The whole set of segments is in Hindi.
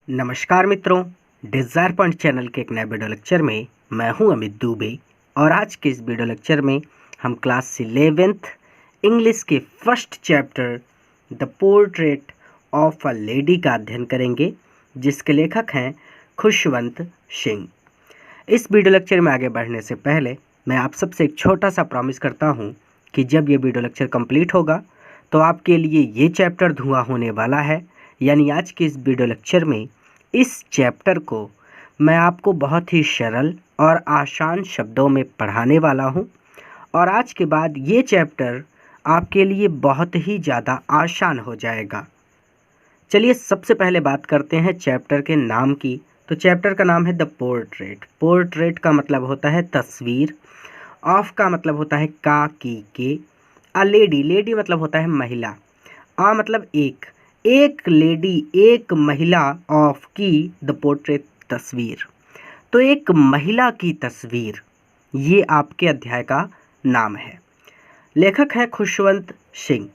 नमस्कार मित्रों, डिज़ायर पॉइंट चैनल के एक नए वीडियो लेक्चर में मैं हूं अमित दुबे। और आज के इस वीडियो लेक्चर में हम क्लास 11th इंग्लिश के first chapter the portrait of a lady का अध्ययन करेंगे, जिसके लेखक हैं खुशवंत सिंह। इस वीडियो लेक्चर में आगे बढ़ने से पहले मैं आप सबसे एक छोटा सा प्रॉमिस करता हूं कि जब ये वीडियो लेक्चर कंप्लीट होगा तो आपके लिए ये चैप्टर धुआं होने वाला है। यानी आज के इस वीडियो लेक्चर में इस चैप्टर को मैं आपको बहुत ही सरल और आसान शब्दों में पढ़ाने वाला हूं, और आज के बाद ये चैप्टर आपके लिए बहुत ही ज़्यादा आसान हो जाएगा। चलिए सबसे पहले बात करते हैं चैप्टर के नाम की। तो चैप्टर का नाम है द पोर्ट्रेट। पोर्ट्रेट का मतलब होता है तस्वीर, ऑफ का मतलब होता है का की के, अ लेडी, लेडी मतलब होता है महिला, आ मतलब एक, एक लेडी एक महिला, ऑफ की द पोर्ट्रेट तस्वीर। तो एक महिला की तस्वीर, ये आपके अध्याय का नाम है। लेखक है खुशवंत सिंह।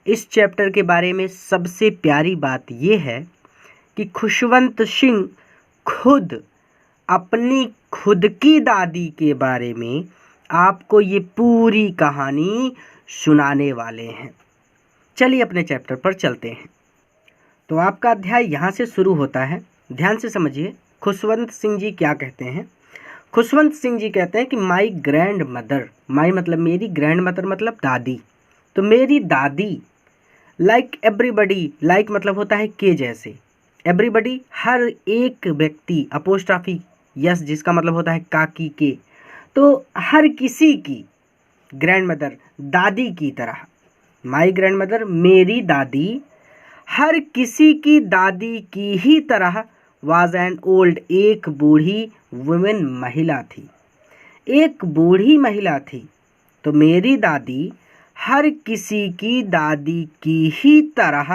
इस चैप्टर के बारे में सबसे प्यारी बात ये है कि खुशवंत सिंह खुद अपनी खुद की दादी के बारे में आपको ये पूरी कहानी सुनाने वाले हैं। चलिए अपने चैप्टर पर चलते हैं। तो आपका अध्याय यहाँ से शुरू होता है। ध्यान से समझिए खुशवंत सिंह जी क्या कहते हैं। खुशवंत सिंह जी कहते हैं कि माई ग्रैंड मदर, माई मतलब मेरी, ग्रैंड मदर मतलब दादी। तो मेरी दादी लाइक एवरीबडी, लाइक मतलब होता है के जैसे, एवरीबडी हर एक व्यक्ति, अपोस्ट्रॉफी यस जिसका मतलब होता है काकी के, तो हर किसी की ग्रैंड मदर दादी की तरह। माई ग्रैंड मदर मेरी दादी हर किसी की दादी की ही तरह वाज एन ओल्ड, एक बूढ़ी वुमेन महिला थी, एक बूढ़ी महिला थी। तो मेरी दादी हर किसी की दादी की ही तरह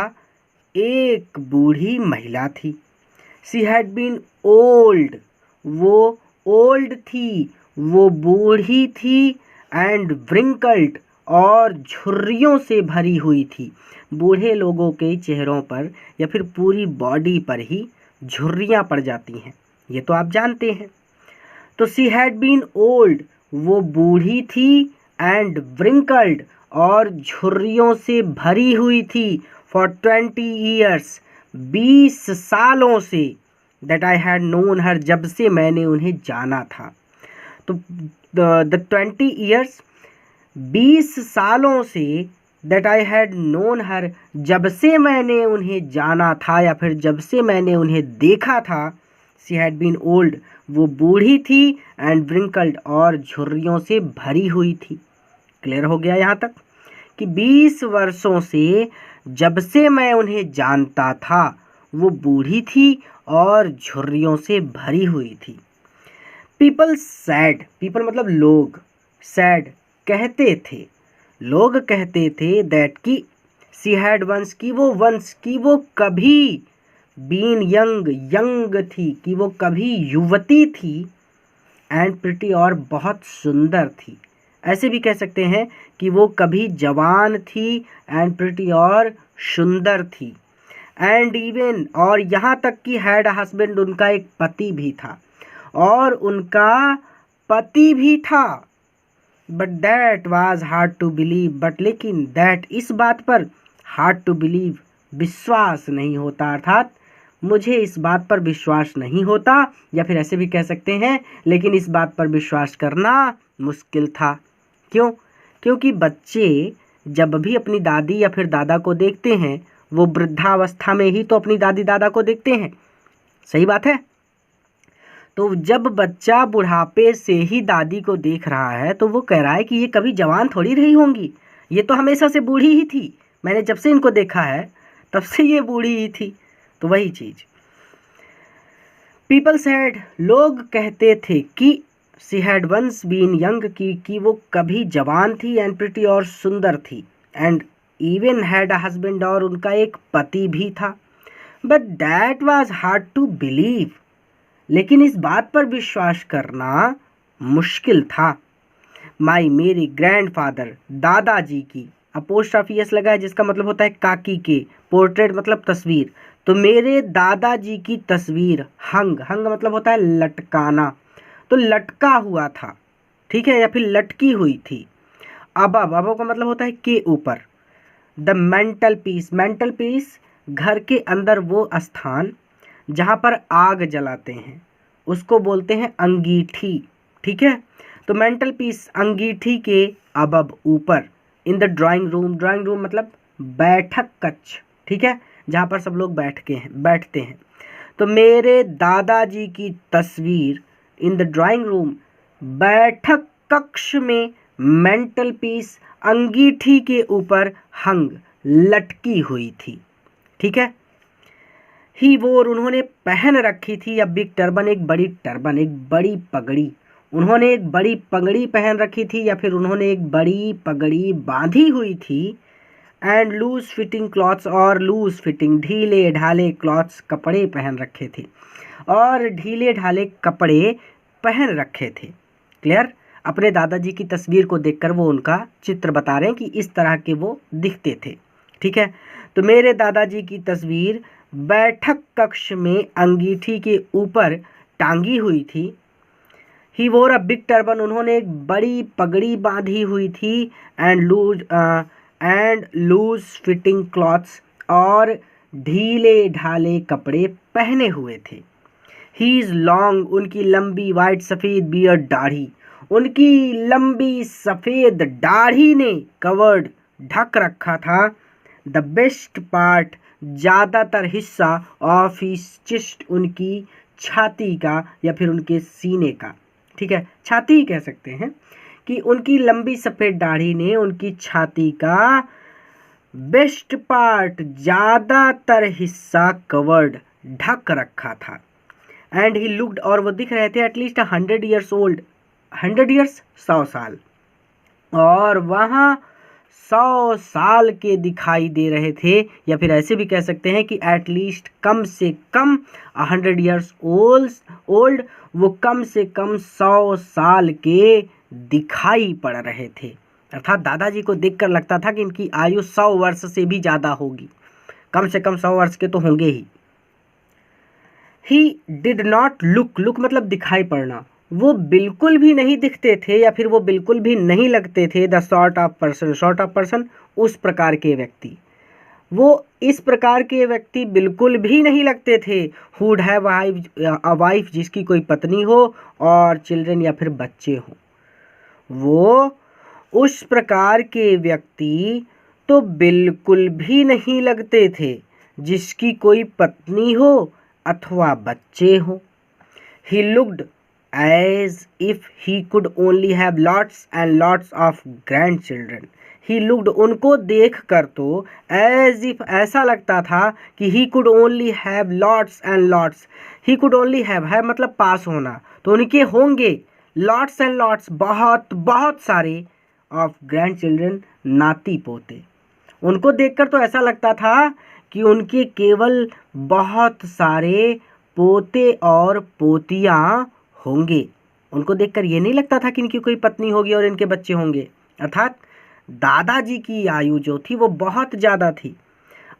एक बूढ़ी महिला थी। शी हैड बीन ओल्ड, वो ओल्ड थी, वो बूढ़ी थी, एंड व्रिंकल्ड और झुर्रियों से भरी हुई थी। बूढ़े लोगों के चेहरों पर या फिर पूरी बॉडी पर ही झुर्रियाँ पड़ जाती हैं, ये तो आप जानते हैं। तो शी हैड बीन ओल्ड, वो बूढ़ी थी, एंड व्रिंकल्ड और झुर्रियों से भरी हुई थी, फॉर 20 ईयर्स 20 सालों से, दैट आई हैड नोन हर, जब से मैंने उन्हें जाना था। तो द 20 ईयर्स 20 सालों से, दैट आई हैड नोन हर, जब से मैंने उन्हें जाना था या फिर जब से मैंने उन्हें देखा था। शी हैड बीन ओल्ड, वो बूढ़ी थी, एंड व्रिंकल्ड और झुर्रियों से भरी हुई थी। क्लियर हो गया यहाँ तक कि 20 वर्षों से, जब से मैं उन्हें जानता था, वो बूढ़ी थी और झुर्रियों से भरी हुई थी। पीपल सैड, पीपल मतलब लोग, सैड कहते थे, लोग कहते थे दैट की सी हैड वंस, की वो कभी, बीन यंग, यंग थी, कि वो कभी युवती थी, एंड प्रिटी और बहुत सुंदर थी। ऐसे भी कह सकते हैं कि वो कभी जवान थी, एंड प्रिटी और सुंदर थी, एंड इवन और यहाँ तक कि हैड हस्बैंड, उनका एक पति भी था, और उनका पति भी था। But that was hard to believe, but लेकिन दैट इस बात पर, हार्ड टू बिलीव विश्वास नहीं होता, अर्थात मुझे इस बात पर विश्वास नहीं होता, या फिर ऐसे भी कह सकते हैं लेकिन इस बात पर विश्वास करना मुश्किल था। क्यों? क्योंकि बच्चे जब भी अपनी दादी या फिर दादा को देखते हैं, वो वृद्धावस्था में ही तो अपनी दादी दादा को देखते हैं, सही बात है। तो जब बच्चा बुढ़ापे से ही दादी को देख रहा है तो वो कह रहा है कि ये कभी जवान थोड़ी रही होंगी, ये तो हमेशा से बूढ़ी ही थी, मैंने जब से इनको देखा है तब से ये बूढ़ी ही थी। तो वही चीज़ पीपल सेड, लोग कहते थे कि she had once been young, की वो कभी जवान थी, एंड प्रिटी और सुंदर थी, and even had a husband और उनका एक पति भी था। But that was hard to believe, लेकिन इस बात पर विश्वास करना मुश्किल था। माई मेरी ग्रैंडफादर, दादाजी की, अपोस्ट्रोफी एस लगा है जिसका मतलब होता है काकी के, पोर्ट्रेट मतलब तस्वीर, तो मेरे दादाजी की तस्वीर हंग, हंग मतलब होता है लटकाना, तो लटका हुआ था, ठीक है, या फिर लटकी हुई थी। अबव, अबव का मतलब होता है के ऊपर। The mental peace, mental peace घर के अंदर वो स्थान जहाँ पर आग जलाते हैं उसको बोलते हैं अंगीठी, ठीक है। तो मेंटल पीस अंगीठी के अबव ऊपर। In the drawing room, drawing room मतलब बैठक कक्ष, ठीक है, जहाँ पर सब लोग बैठते हैं। तो मेरे दादाजी की तस्वीर इन द ड्राइंग रूम, बैठक कक्ष में मेंटल पीस अंगीठी के ऊपर हंग, लटकी हुई थी, ठीक है। ही वोर, उन्होंने पहन रखी थी, या बिग टर्बन, एक बड़ी टर्बन, एक बड़ी पगड़ी, उन्होंने एक बड़ी पगड़ी पहन रखी थी, या फिर उन्होंने एक बड़ी पगड़ी बांधी हुई थी। एंड लूज फिटिंग क्लॉथ्स, और लूज फिटिंग ढीले ढाले क्लॉथ्स कपड़े पहन रखे थे, और ढीले ढाले कपड़े पहन रखे थे। क्लियर। अपने दादाजी की तस्वीर को देखकर वो उनका चित्र बता रहे हैं कि इस तरह के वो दिखते थे, ठीक है। तो मेरे दादाजी की तस्वीर बैठक कक्ष में अंगीठी के ऊपर टांगी हुई थी। ही वोर अ बिग टर्बन, उन्होंने एक बड़ी पगड़ी बांधी हुई थी। एंड लूज फिटिंग क्लॉथ्स, और ढीले ढाले कपड़े पहने हुए थे। ही इज लॉन्ग, उनकी लंबी वाइट सफ़ेद बियर्ड दाढ़ी, उनकी लंबी सफ़ेद दाढ़ी ने कवर्ड ढक रखा था। द बेस्ट पार्ट, ज़्यादातर हिस्सा ऑफ हिज चेस्ट, उनकी छाती का या फिर उनके सीने का, ठीक है, छाती ही कह सकते हैं, कि उनकी लंबी सफ़ेद दाढ़ी ने उनकी छाती का बेस्ट पार्ट, ज़्यादातर हिस्सा कवर्ड, ढक रखा था। एंड ही लुक्ड, और वो दिख रहे थे एटलीस्ट 100 ईयर्स ओल्ड, 100 ईयर्स 100 साल, और वहाँ 100 साल के दिखाई दे रहे थे, या फिर ऐसे भी कह सकते हैं कि एटलीस्ट कम से कम 100 ईयर्स ओल्ड, वो कम से कम 100 साल के दिखाई पड़ रहे थे। अर्थात दादाजी को देखकर लगता था कि इनकी आयु 100 वर्ष से भी ज़्यादा होगी, कम से कम 100 वर्ष के तो होंगे ही। He did not look, look मतलब दिखाई पड़ना, वो बिल्कुल भी नहीं दिखते थे या फिर वो बिल्कुल भी नहीं लगते थे। The sort of person, sort of person उस प्रकार के व्यक्ति, वो इस प्रकार के व्यक्ति बिल्कुल भी नहीं लगते थे। हुड हैव अ वाइफ, जिसकी कोई पत्नी हो और चिल्ड्रन या फिर बच्चे हो, वो उस प्रकार के व्यक्ति तो बिल्कुल भी नहीं लगते थे जिसकी कोई पत्नी हो अथवा बच्चे हो। He looked as if he could only have lots and lots of grandchildren. He looked, उनको देख कर तो एज इफ, ऐसा लगता था कि ही could only have lots and lots, he could only have, है मतलब पास होना, तो उनके होंगे लॉट्स एंड लॉट्स, बहुत बहुत सारे, ऑफ ग्रैंड चिल्ड्रन, नाती पोते। उनको देखकर तो ऐसा लगता था कि उनके केवल बहुत सारे पोते और पोतियाँ होंगे। उनको देखकर ये नहीं लगता था कि इनकी कोई पत्नी होगी और इनके बच्चे होंगे। अर्थात दादाजी की आयु जो थी वो बहुत ज़्यादा थी।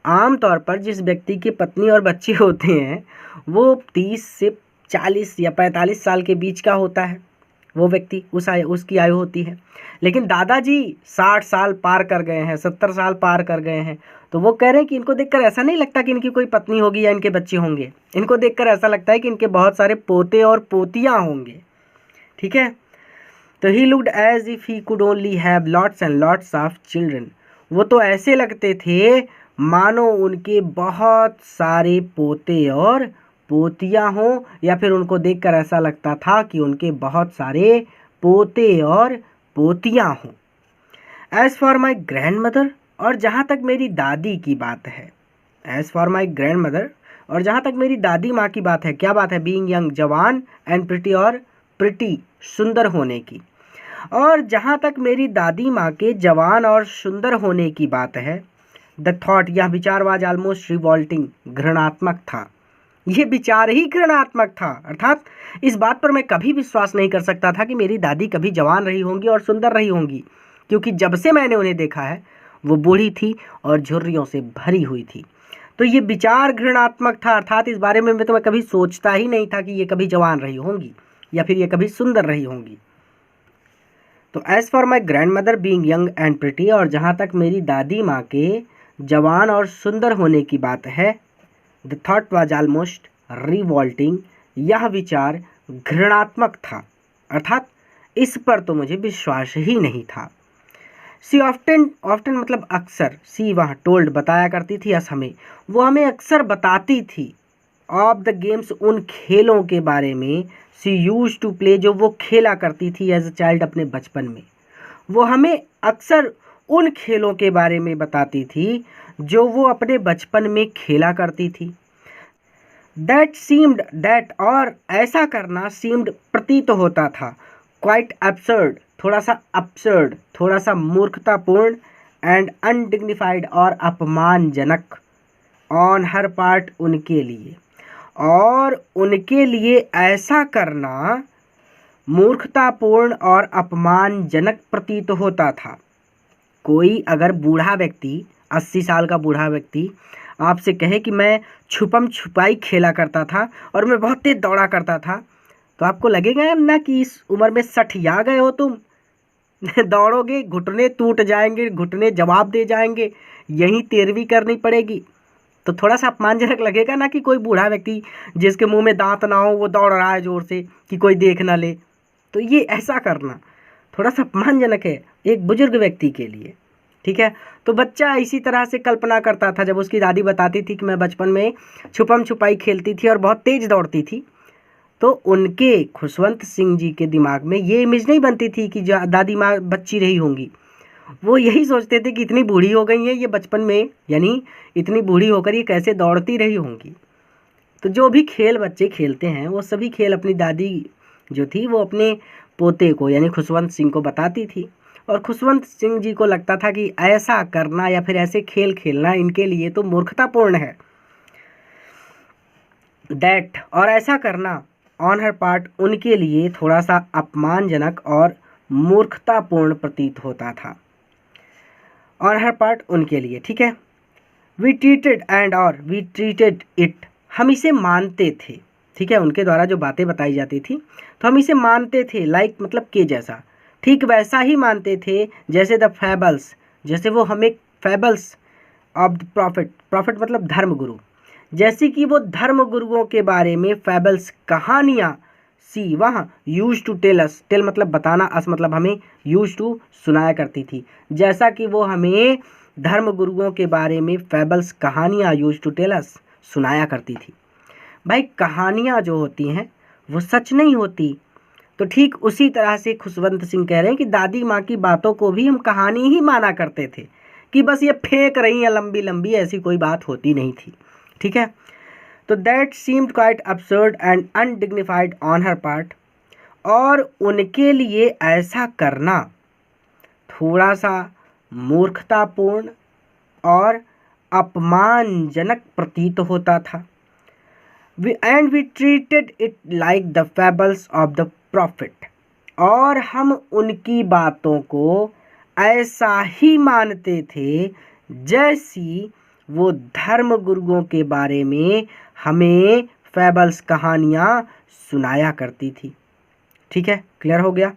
आमतौर पर जिस व्यक्ति की पत्नी और बच्चे होते हैं वो 30 से 40 या 45 साल के बीच का होता है, वो व्यक्ति उसकी आयु होती है। लेकिन दादाजी 60 साल पार कर गए हैं, 70 साल पार कर गए हैं, तो वो कह रहे हैं कि इनको देखकर ऐसा नहीं लगता कि इनकी कोई पत्नी होगी या इनके बच्चे होंगे। इनको देखकर ऐसा लगता है कि इनके बहुत सारे पोते और पोतियाँ होंगे, ठीक है। तो he looked as if he could only have lots and lots of children, वो तो ऐसे लगते थे मानो उनके बहुत सारे पोते और पोतियाँ हों, या फिर उनको देखकर ऐसा लगता था कि उनके बहुत सारे पोते और पोतियाँ हों। As for my grand mother, और जहाँ तक मेरी दादी की बात है, as for my grand mother, और जहाँ तक मेरी दादी माँ की बात है, क्या बात है, बीइंग यंग, जवान, एंड प्रिटी, और प्रिटी, सुंदर होने की। और जहाँ तक मेरी दादी माँ के जवान और सुंदर होने की बात है, द थॉट, यह विचार वाज ऑलमोस्ट रिवॉल्टिंग, घृणात्मक था। ये विचार ही घृणात्मक था। अर्थात इस बात पर मैं कभी विश्वास नहीं कर सकता था कि मेरी दादी कभी जवान रही होंगी और सुंदर रही होंगी, क्योंकि जब से मैंने उन्हें देखा है वो बूढ़ी थी और झुर्रियों से भरी हुई थी। तो ये विचार घृणात्मक था, अर्थात इस बारे में तो मैं कभी सोचता ही नहीं था कि ये कभी जवान रही होंगी या फिर ये कभी सुंदर रही होंगी। तो as for my grandmother being young and pretty, और जहाँ तक मेरी दादी माँ के जवान और सुंदर होने की बात है, the thought was almost revolting, यह विचार घृणात्मक था, अर्थात इस पर तो मुझे विश्वास ही नहीं था। सी ऑफ्टन, ऑफ्टन मतलब अक्सर, सी वहाँ टोल्ड बताया करती थी, यस हमें, वो हमें अक्सर बताती थी, ऑफ द गेम्स उन खेलों के बारे में, सी यूज टू प्ले जो वो खेला करती थी एज अ चाइल्ड अपने बचपन में, वो हमें अक्सर उन खेलों के बारे में बताती थी जो वो अपने बचपन में खेला करती थी। दैट सीम्ड, दैट और ऐसा करना, सीम्ड प्रतीत होता था, क्वाइट एब्सर्ड थोड़ा सा अपसर्ड, थोड़ा सा मूर्खतापूर्ण, एंड अनडिग्निफाइड और अपमानजनक, ऑन हर पार्ट उनके लिए, और उनके लिए ऐसा करना मूर्खतापूर्ण और अपमानजनक प्रतीत होता था। कोई अगर बूढ़ा व्यक्ति, 80 साल का बूढ़ा व्यक्ति आपसे कहे कि मैं छुपम छुपाई खेला करता था और मैं बहुत तेज दौड़ा करता था, तो आपको लगेगा ना कि इस उम्र में सठिया गए हो तुम दौड़ोगे, घुटने टूट जाएंगे, घुटने जवाब दे जाएंगे, यही तेरवी करनी पड़ेगी। तो थोड़ा सा अपमानजनक लगेगा ना कि कोई बूढ़ा व्यक्ति जिसके मुंह में दांत ना हो वो दौड़ रहा है जोर से कि कोई देख ना ले, तो ये ऐसा करना थोड़ा सा अपमानजनक है एक बुजुर्ग व्यक्ति के लिए, ठीक है। तो बच्चा इसी तरह से कल्पना करता था जब उसकी दादी बताती थी कि मैं बचपन में छुपम छुपाई खेलती थी और बहुत तेज दौड़ती थी, तो उनके खुशवंत सिंह जी के दिमाग में ये इमेज नहीं बनती थी कि दादी माँ बच्ची रही होंगी, वो यही सोचते थे कि इतनी बूढ़ी हो गई है ये बचपन में, यानी इतनी बूढ़ी होकर ये कैसे दौड़ती रही होंगी। तो जो भी खेल बच्चे खेलते हैं वो सभी खेल अपनी दादी जो थी वो अपने पोते को यानी खुशवंत सिंह को बताती थी, और खुशवंत सिंह जी को लगता था कि ऐसा करना या फिर ऐसे खेल खेलना इनके लिए तो मूर्खतापूर्ण है। दैट और ऐसा करना ऑन हर पार्ट उनके लिए थोड़ा सा अपमानजनक और मूर्खतापूर्ण प्रतीत होता था, ऑन हर पार्ट उनके लिए, ठीक है। वी ट्रीटेड एंड और वी ट्रीटेड इट, हम इसे मानते थे, ठीक है, उनके द्वारा जो बातें बताई जाती थी तो हम इसे मानते थे, लाइक मतलब के जैसा, ठीक वैसा ही मानते थे जैसे द फैबल्स, जैसे वो हमें फैबल्स ऑफ द प्रॉफिट, प्रॉफिट मतलब धर्मगुरु, जैसे कि वो धर्म गुरुओं के बारे में फैबल्स कहानियाँ, सी वहाँ use to tell us, tell मतलब बताना, अस मतलब हमें, यूज टू सुनाया करती थी, जैसा कि वो हमें धर्म गुरुओं के बारे में फैबल्स कहानियाँ यूज टू टेल अस सुनाया करती थी। भाई कहानियाँ जो होती हैं वो सच नहीं होती, तो ठीक उसी तरह से खुशवंत सिंह कह रहे हैं कि दादी माँ की बातों को भी हम कहानी ही माना करते थे कि बस ये फेंक रही हैं लंबी लंबी, ऐसी कोई बात होती नहीं थी, ठीक है। तो that seemed quite absurd and undignified on her part, और उनके लिए ऐसा करना थोड़ा सा मूर्खतापूर्ण और अपमानजनक प्रतीत होता था। And we treated it like the fables of the prophet, और हम उनकी बातों को ऐसा ही मानते थे जैसी वो धर्म गुरुओं के बारे में हमें फैबल्स कहानियाँ सुनाया करती थी, ठीक है, क्लियर हो गया।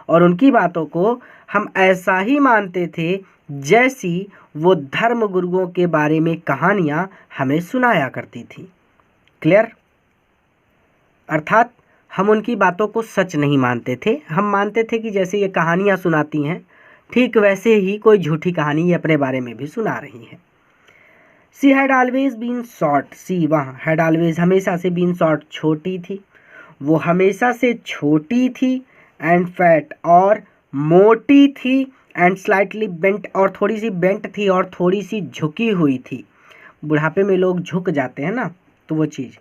और उनकी बातों को हम ऐसा ही मानते थे जैसी वो धर्म गुरुओं के बारे में कहानियाँ हमें सुनाया करती थी, क्लियर। अर्थात हम उनकी बातों को सच नहीं मानते थे, हम मानते थे कि जैसे ये कहानियाँ सुनाती हैं ठीक वैसे ही कोई झूठी कहानी ये अपने बारे में भी सुना रही हैं। She had always been short, she वहाँ हैड ऑलवेज हमेशा से बीन शॉर्ट छोटी थी, वो हमेशा से छोटी थी, एंड फैट और मोटी थी, एंड स्लाइटली बेंट और थोड़ी सी बेंट थी और थोड़ी सी झुकी हुई थी। बुढ़ापे में लोग झुक जाते हैं ना, तो वो चीज़,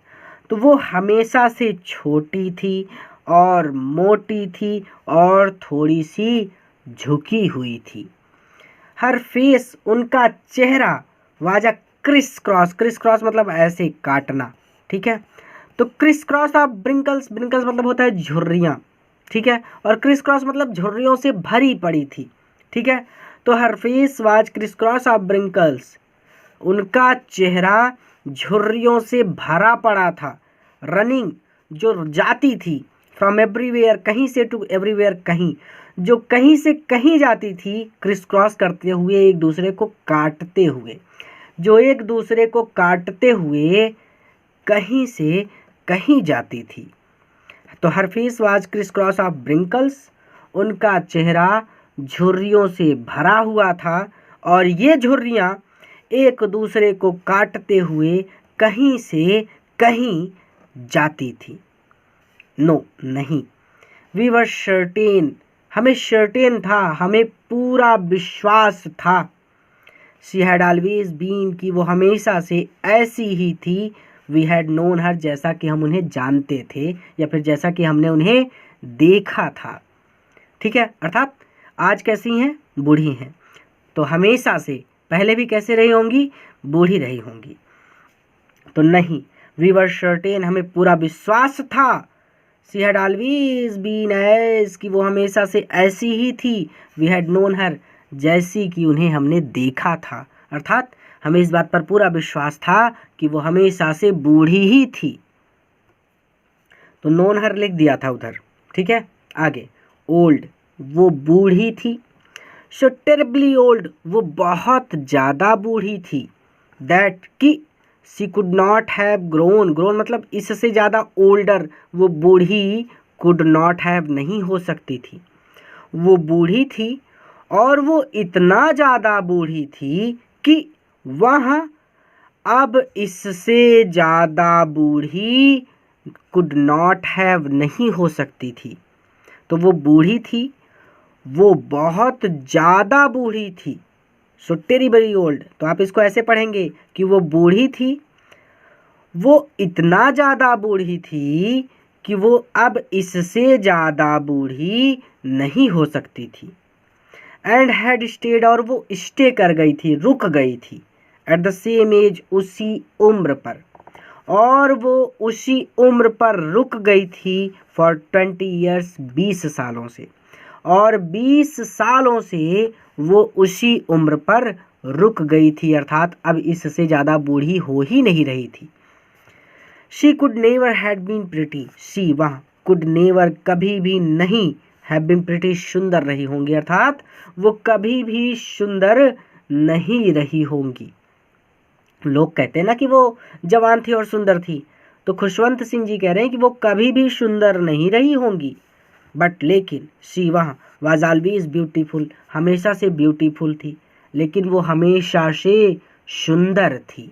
तो वो हमेशा से छोटी थी और मोटी थी और थोड़ी सी झुकी हुई थी। हर फेस उनका चेहरा was a criss cross, criss cross मतलब ऐसे काटना, ठीक है। तो क्रिस क्रॉस ऑफ ब्रिंकल्स, ब्रिंकल्स मतलब होता है झुर्रियाँ, ठीक है, और क्रिस क्रॉस मतलब झुर्रियों से भरी पड़ी थी, ठीक है। तो her face was criss cross of wrinkles, उनका चेहरा झुर्रियों से भरा पड़ा था। रनिंग जो जाती थी, फ्रॉम एवरीवेयर, कहीं से टू एवरीवेयर, कहीं, जो कहीं से कहीं जाती थी, क्रिस क्रॉस करते हुए, एक दूसरे को काटते हुए, जो एक दूसरे को काटते हुए कहीं से कहीं जाती थी। तो her face was criss cross of wrinkles, उनका चेहरा झुर्रियों से भरा हुआ था और ये झुर्रियाँ एक दूसरे को काटते हुए कहीं से कहीं जाती थी। नो, नहीं। वी वर सर्टेन, हमें सर्टेन था, हमें पूरा विश्वास था। शी हैड ऑलवेज बीन, कि वो हमेशा से ऐसी ही थी। वी हैड नोन हर, जैसा कि हम उन्हें जानते थे या फिर जैसा कि हमने उन्हें देखा था। ठीक है, अर्थात आज कैसी हैं, बूढ़ी हैं, तो हमेशा से पहले भी कैसे रही होंगी, बूढ़ी रही होंगी। तो नहीं, वी वर सर्टेन, हमें पूरा विश्वास था। She had always been as, कि वो हमेशा से ऐसी ही थी। वी हैड नोन हर, जैसी कि उन्हें हमने देखा था, अर्थात हमें इस बात पर पूरा विश्वास था कि वो हमेशा से बूढ़ी ही थी। तो नोन हर लिख दिया था उधर। ठीक है, आगे ओल्ड, वो बूढ़ी थी। सो टेरिबली ओल्ड, वो बहुत ज़्यादा बूढ़ी थी। दैट, कि she could not have grown, grown मतलब इससे ज़्यादा, ओल्डर, वो बूढ़ी कुड नॉट हैव, नहीं हो सकती थी। वो बूढ़ी थी और वो इतना ज़्यादा बूढ़ी थी कि वह अब इससे ज़्यादा बूढ़ी कुड नॉट हैव, नहीं हो सकती थी। तो वो बूढ़ी थी, वो बहुत ज़्यादा बूढ़ी थी। सो टेरिबली ओल्ड, तो आप इसको ऐसे पढ़ेंगे कि वो बूढ़ी थी, वो इतना ज़्यादा बूढ़ी थी कि वो अब इससे ज़्यादा बूढ़ी नहीं हो सकती थी। एंड हैड स्टेड, और वो स्टे कर गई थी, रुक गई थी। एट द सेम एज, उसी उम्र पर, और वो उसी उम्र पर रुक गई थी। फॉर 20 ईयर्स, 20 सालों से, और 20 सालों से वो उसी उम्र पर रुक गई थी, अर्थात अब इससे ज़्यादा बूढ़ी हो ही नहीं रही थी। She could never had been pretty, she, वहाँ, कुड नेवर, कभी भी नहीं, हैव बीन प्रिटी, सुंदर रही होंगी, अर्थात वो कभी भी सुंदर नहीं रही होंगी। लोग कहते हैं ना कि वो जवान थी और सुंदर थी, तो खुशवंत सिंह जी कह रहे हैं कि वो कभी भी सुंदर नहीं रही होंगी। बट लेकिन शी, वहाँ, वाज ऑलवेज ब्यूटीफुल, हमेशा से ब्यूटीफुल थी, लेकिन वो हमेशा से सुंदर थी।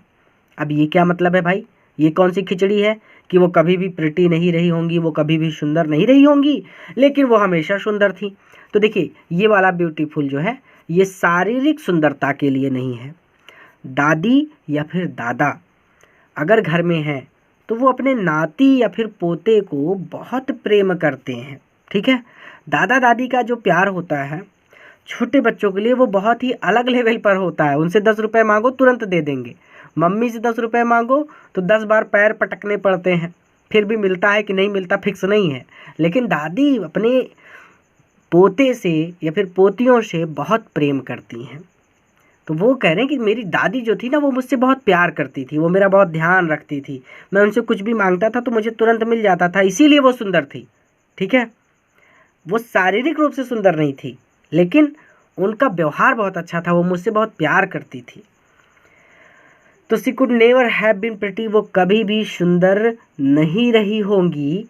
अब ये क्या मतलब है भाई, ये कौन सी खिचड़ी है कि वो कभी भी प्रिटी नहीं रही होंगी, वो कभी भी सुंदर नहीं रही होंगी, लेकिन वो हमेशा सुंदर थी। तो देखिए, ये वाला ब्यूटीफुल जो है, ये शारीरिक सुंदरता के लिए नहीं है। दादी या फिर दादा अगर घर में हैं तो वो अपने नाती या फिर पोते को बहुत प्रेम करते हैं। ठीक है, दादा दादी का जो प्यार होता है छोटे बच्चों के लिए, वो बहुत ही अलग लेवल पर होता है। उनसे 10 रुपये मांगो तुरंत दे देंगे, मम्मी से 10 रुपये मांगो तो 10 बार पैर पटकने पड़ते हैं, फिर भी मिलता है कि नहीं मिलता फिक्स नहीं है। लेकिन दादी अपने पोते से या फिर पोतियों से बहुत प्रेम करती हैं। तो वो कह रहे हैं कि मेरी दादी जो थी ना, वो मुझसे बहुत प्यार करती थी, वो मेरा बहुत ध्यान रखती थी, मैं उनसे कुछ भी मांगता था तो मुझे तुरंत मिल जाता था, इसीलिए वो सुंदर थी। ठीक है, वो शारीरिक रूप से सुंदर नहीं थी, लेकिन उनका व्यवहार बहुत अच्छा था, वो मुझसे बहुत प्यार करती थी। तो she could never have been pretty, वो कभी भी सुंदर नहीं रही होंगी।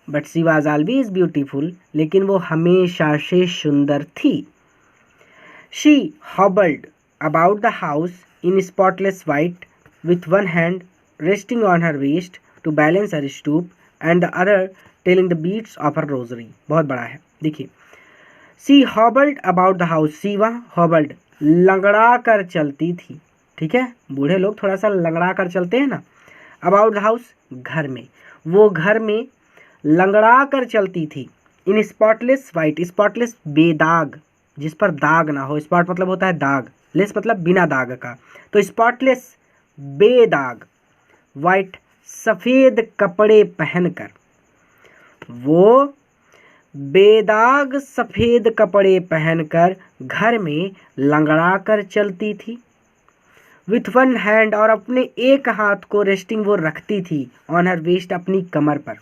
But she was always beautiful, लेकिन वो हमेशा से सुंदर थी। She hobbled about the house in spotless white, with one hand resting on her waist to balance her stoop and the other telling the beats of her rosary। बहुत बड़ा है, देखिए। सी हॉबल्ड अबाउट द हाउस, सी, वहाँ, हॉबल्ड, लंगड़ा कर चलती थी। ठीक है, बूढ़े लोग थोड़ा सा लंगड़ा कर चलते हैं ना। अबाउट द हाउस, घर में, वो घर में लंगड़ा कर चलती थी। इन स्पॉटलेस वाइट, स्पॉटलेस बेदाग, जिस पर दाग ना हो, स्पॉट मतलब होता है दाग, लेस मतलब बिना दाग का, तो स्पॉटलेस, बेदाग, वाइट, सफ़ेद कपड़े पहनकर, वो बेदाग सफ़ेद कपड़े पहनकर घर में लंगड़ा कर चलती थी। विथ वन हैंड, और अपने एक हाथ को रेस्टिंग वो रखती थी ऑन हर वेस्ट, अपनी कमर पर।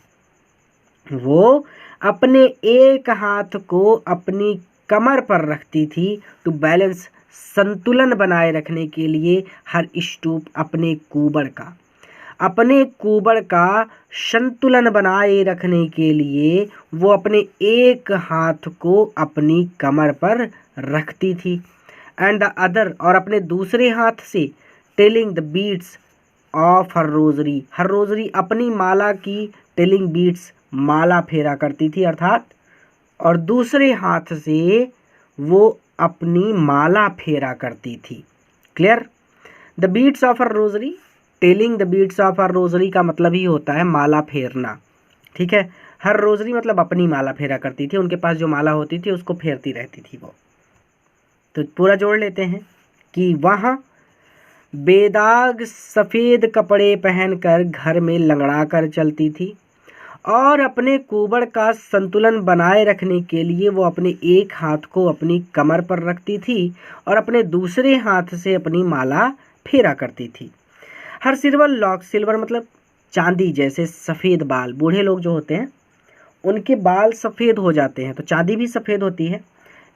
वो अपने एक हाथ को अपनी कमर पर रखती थी टू बैलेंस, संतुलन बनाए रखने के लिए, हर स्टूप, अपने कुबड़ का, अपने कुबड़ का संतुलन बनाए रखने के लिए वो अपने एक हाथ को अपनी कमर पर रखती थी। एंड द अदर, और अपने दूसरे हाथ से telling the beads of her rosary, her rosary अपनी माला की टेलिंग बीट्स, माला फेरा करती थी अर्थात, और दूसरे हाथ से वो अपनी माला फेरा करती थी। Clear? The beads of her rosary, telling the beads of her rosary का मतलब ही होता है माला फेरना। ठीक है, हर रोजरी मतलब अपनी माला फेरा करती थी, उनके पास जो माला होती थी उसको फेरती रहती थी वो। तो पूरा जोड़ लेते हैं कि वहाँ बेदाग सफ़ेद कपड़े पहनकर घर में लंगड़ा कर चलती थी, और अपने कुबड़ का संतुलन बनाए रखने के लिए वो अपने एक हाथ को अपनी कमर पर रखती थी और अपने दूसरे हाथ से अपनी माला फेरा करती थी। हर सिल्वर लॉक, सिल्वर मतलब चांदी जैसे सफ़ेद बाल, बूढ़े लोग जो होते हैं उनके बाल सफ़ेद हो जाते हैं, तो चांदी भी सफ़ेद होती है,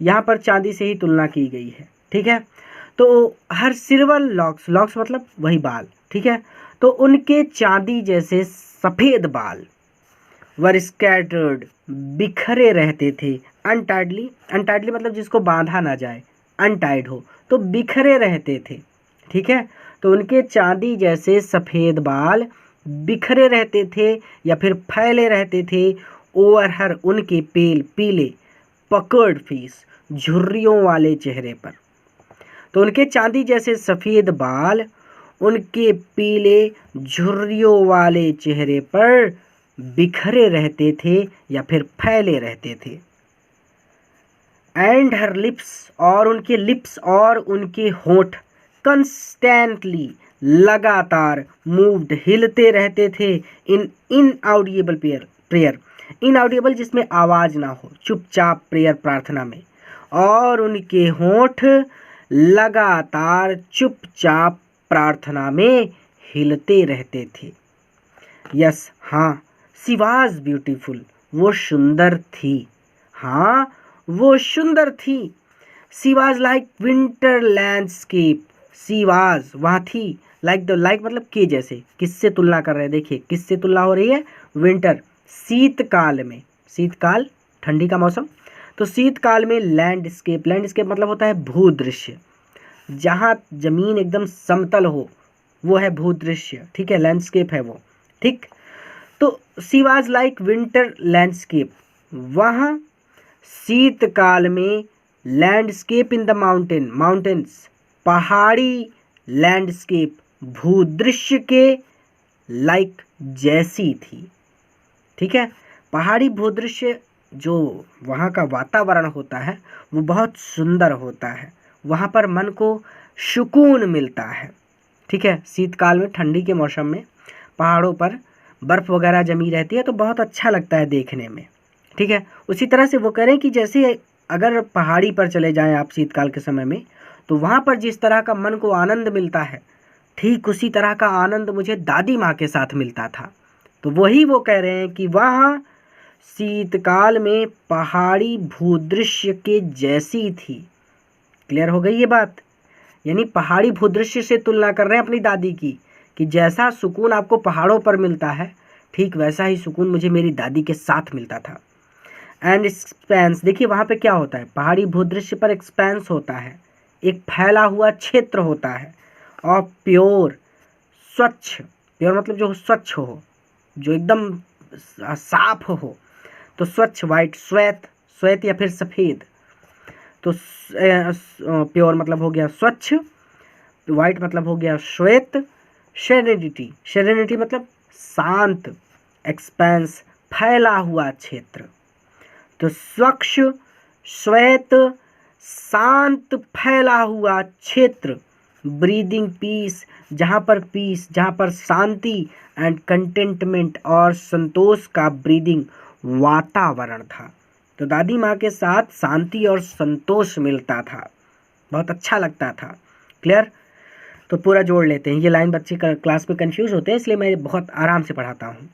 यहाँ पर चांदी से ही तुलना की गई है। ठीक है, तो हर सिल्वर लॉक्स, लॉक्स मतलब वही बाल। ठीक है, तो उनके चांदी जैसे सफ़ेद बाल वर स्कैटर्ड, बिखरे रहते थे, अनटाइडली, अनटाइडली मतलब जिसको बांधा ना जाए, अनटाइड हो तो बिखरे रहते थे। ठीक है, तो उनके चांदी जैसे सफ़ेद बाल बिखरे रहते थे या फिर फैले रहते थे ओवर हर, उनके पीले पकर्ड फेस, झुर्रियों वाले चेहरे पर। तो उनके चांदी जैसे सफ़ेद बाल उनके पीले झुर्रियों वाले चेहरे पर बिखरे रहते थे या फिर फैले रहते थे। एंड हर लिप्स, और उनके लिप्स और उनके होंठ कंस्टेंटली, लगातार, मूव्ड, हिलते रहते थे, इन इनऑडिबल प्रेयर, इनऑडिबल जिसमें आवाज़ ना हो, चुपचाप प्रेयर, प्रार्थना में, और उनके होंठ लगातार चुपचाप प्रार्थना में हिलते रहते थे। यस, हाँ, शी वाज ब्यूटीफुल, वो सुंदर थी। हाँ, वो सुंदर थी। She was like winter landscape, she was वहाँ थी, लाइक द, लाइक मतलब के जैसे, किससे तुलना कर रहे हैं, देखिए किससे तुलना हो रही है, विंटर, शीतकाल में, शीतकाल ठंडी का मौसम, तो शीतकाल में लैंडस्केप, लैंडस्केप मतलब होता है भूदृश्य, जहाँ जमीन एकदम समतल हो वो है भूदृश्य। ठीक है, लैंडस्केप है वो। ठीक, तो she was like winter landscape, वहाँ शीतकाल में landscape in the mountain, mountains, पहाड़ी लैंडस्केप, भूदृश्य के लाइक जैसी थी। ठीक है, पहाड़ी भूदृश्य जो वहाँ का वातावरण होता है वो बहुत सुंदर होता है, वहाँ पर मन को सुकून मिलता है। ठीक है, शीतकाल में, ठंडी के मौसम में पहाड़ों पर बर्फ़ वगैरह जमी रहती है तो बहुत अच्छा लगता है देखने में। ठीक है, उसी तरह से वो कह रहे हैं कि जैसे अगर पहाड़ी पर चले जाएं आप शीतकाल के समय में, तो वहाँ पर जिस तरह का मन को आनंद मिलता है, ठीक उसी तरह का आनंद मुझे दादी माँ के साथ मिलता था। तो वही वो कह रहे हैं कि वहाँ शीतकाल में पहाड़ी भूदृश्य के जैसी थी। क्लियर हो गई ये बात? यानी पहाड़ी भूदृश्य से तुलना कर रहे हैं अपनी दादी की, कि जैसा सुकून आपको पहाड़ों पर मिलता है ठीक वैसा ही सुकून मुझे मेरी दादी के साथ मिलता था। एंड एक्सपेंस, देखिए वहाँ पे क्या होता है, पहाड़ी भूदृश्य पर एक्सपेंस होता है, एक फैला हुआ क्षेत्र होता है, और प्योर, स्वच्छ, प्योर मतलब जो स्वच्छ हो, जो एकदम साफ हो, तो स्वच्छ, वाइट, श्वेत, श्वेत या फिर सफ़ेद, तो प्योर मतलब हो गया स्वच्छ, वाइट मतलब हो गया श्वेत, सेरेनिटी, सेरेनिटी मतलब शांत, एक्सपेंस फैला हुआ क्षेत्र, तो स्वच्छ, श्वेत, शांत फैला हुआ क्षेत्र, ब्रीदिंग पीस, जहाँ पर शांति, एंड कंटेंटमेंट और संतोष का ब्रीदिंग वातावरण था। तो दादी माँ के साथ शांति और संतोष मिलता था, बहुत अच्छा लगता था। क्लियर? तो पूरा जोड़ लेते हैं। ये लाइन बच्चे क्लास में कंफ्यूज होते हैं, इसलिए मैं बहुत आराम से पढ़ाता हूँ।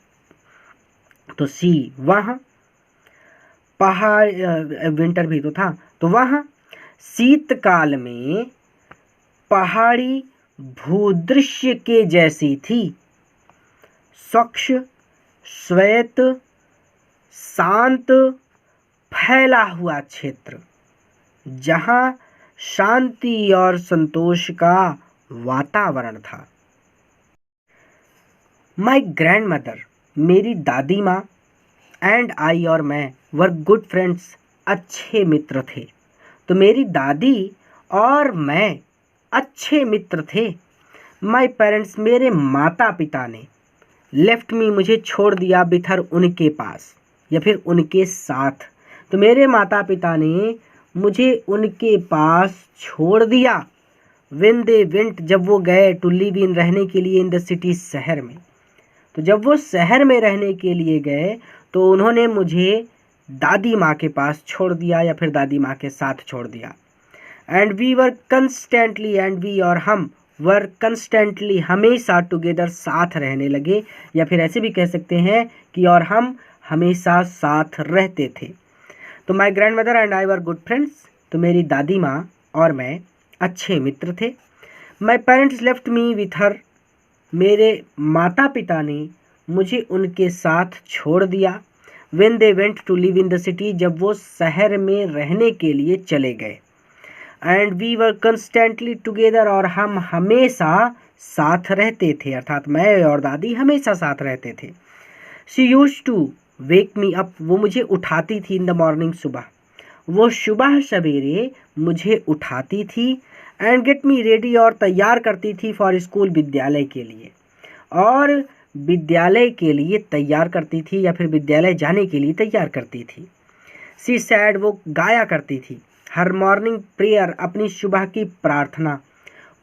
तो सी वहाँ, पहाड़, विंटर भी तो था, तो वहाँ शीतकाल में पहाड़ी भूदृश्य के जैसी थी, स्वच्छ, श्वेत, शांत, फैला हुआ क्षेत्र, जहाँ शांति और संतोष का वातावरण था। माई ग्रैंड मदर, मेरी दादी माँ, एंड आई और मैं वर गुड फ्रेंड्स, अच्छे मित्र थे। तो मेरी दादी और मैं अच्छे मित्र थे। माई पेरेंट्स, मेरे माता पिता ने, लेफ्ट मी, मुझे छोड़ दिया, विथ हर, उनके पास या फिर उनके साथ। तो मेरे माता पिता ने मुझे उनके पास छोड़ दिया। व्हेन दे वेंट, जब वो गए, टू लिव इन, रहने के लिए, इन द सिटी, शहर में। तो जब वो शहर में रहने के लिए गए तो उन्होंने मुझे दादी माँ के पास छोड़ दिया या फिर दादी माँ के साथ छोड़ दिया। And we were constantly, and we और हम, वर कंस्टेंटली, हमेशा, टुगेदर, साथ रहने लगे, या फिर ऐसे भी कह सकते हैं कि और हम हमेशा साथ रहते थे। तो my grandmother and I were good friends, तो मेरी दादी माँ और मैं अच्छे मित्र थे। My parents left me with her, when they went to मुझे उनके साथ छोड़ दिया। व्हेन दे वेंट टू लिव इन द सिटी, जब वो शहर में रहने के लिए चले गए। And we were constantly together, और हम हमेशा साथ रहते थे, अर्थात मैं और दादी हमेशा साथ रहते थे। She used to wake me up, वो मुझे उठाती थी, इन द मॉर्निंग, सुबह, वो सुबह सवेरे मुझे उठाती थी। एंड गेट मी रेडी, और तैयार करती थी, फॉर स्कूल, विद्यालय के लिए, और विद्यालय के लिए तैयार करती थी या फिर विद्यालय जाने के लिए तैयार करती थी। सी सैड, वो गाया करती थी, हर मॉर्निंग प्रेयर, अपनी सुबह की प्रार्थना,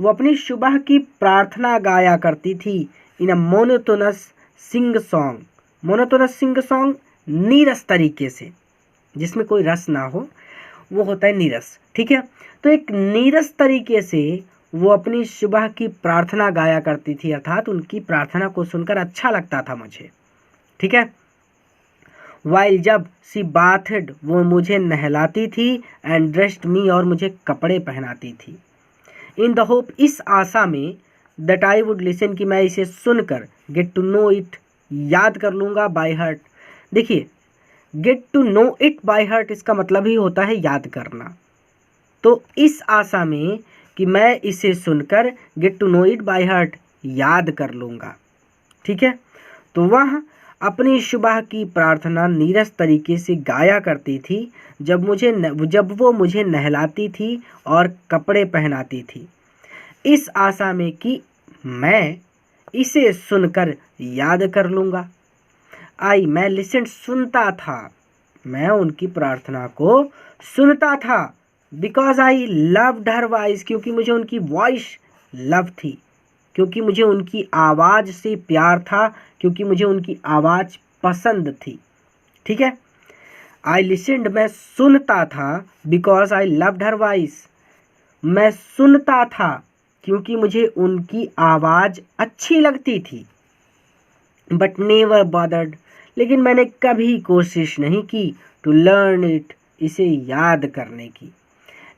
वो अपनी सुबह की प्रार्थना गाया करती थी, in a monotonous sing song, monotonous sing song, नीरस तरीके से, जिसमें कोई रस ना हो, वो होता है नीरस, ठीक है। तो एक नीरस तरीके से वो अपनी सुबह की प्रार्थना गाया करती थी, अर्थात उनकी प्रार्थना को सुनकर अच्छा लगता था मुझे, ठीक है। वाइल, जब, सी बाथड, वो मुझे नहलाती थी, एंड ड्रेस्ड मी, और मुझे कपड़े पहनाती थी। इन द होप, इस आशा में, दैट आई वुड लिसन, कि मैं इसे सुनकर, गेट टू नो इट, याद कर लूँगा, बाय हार्ट। देखिए, get to know it by heart, इसका मतलब ही होता है याद करना। तो इस आशा में कि मैं इसे सुनकर, get to know it by heart, याद कर लूँगा, ठीक है। तो वह अपनी सुबह की प्रार्थना नीरस तरीके से गाया करती थी, जब वो मुझे नहलाती थी और कपड़े पहनाती थी, इस आशा में कि मैं इसे सुनकर याद कर लूँगा। मैं लिसन, सुनता था, मैं उनकी प्रार्थना को सुनता था। Because I loved her voice, क्योंकि मुझे उनकी वॉइस लव थी, क्योंकि मुझे उनकी आवाज़ से प्यार था, क्योंकि मुझे उनकी आवाज़ पसंद थी, ठीक है। आई लिसनड, मैं सुनता था, because I loved her voice, मैं सुनता था क्योंकि मुझे उनकी आवाज़ अच्छी लगती थी। बट नेवर बॉदर्ड, लेकिन मैंने कभी कोशिश नहीं की, टू लर्न इट, इसे याद करने की,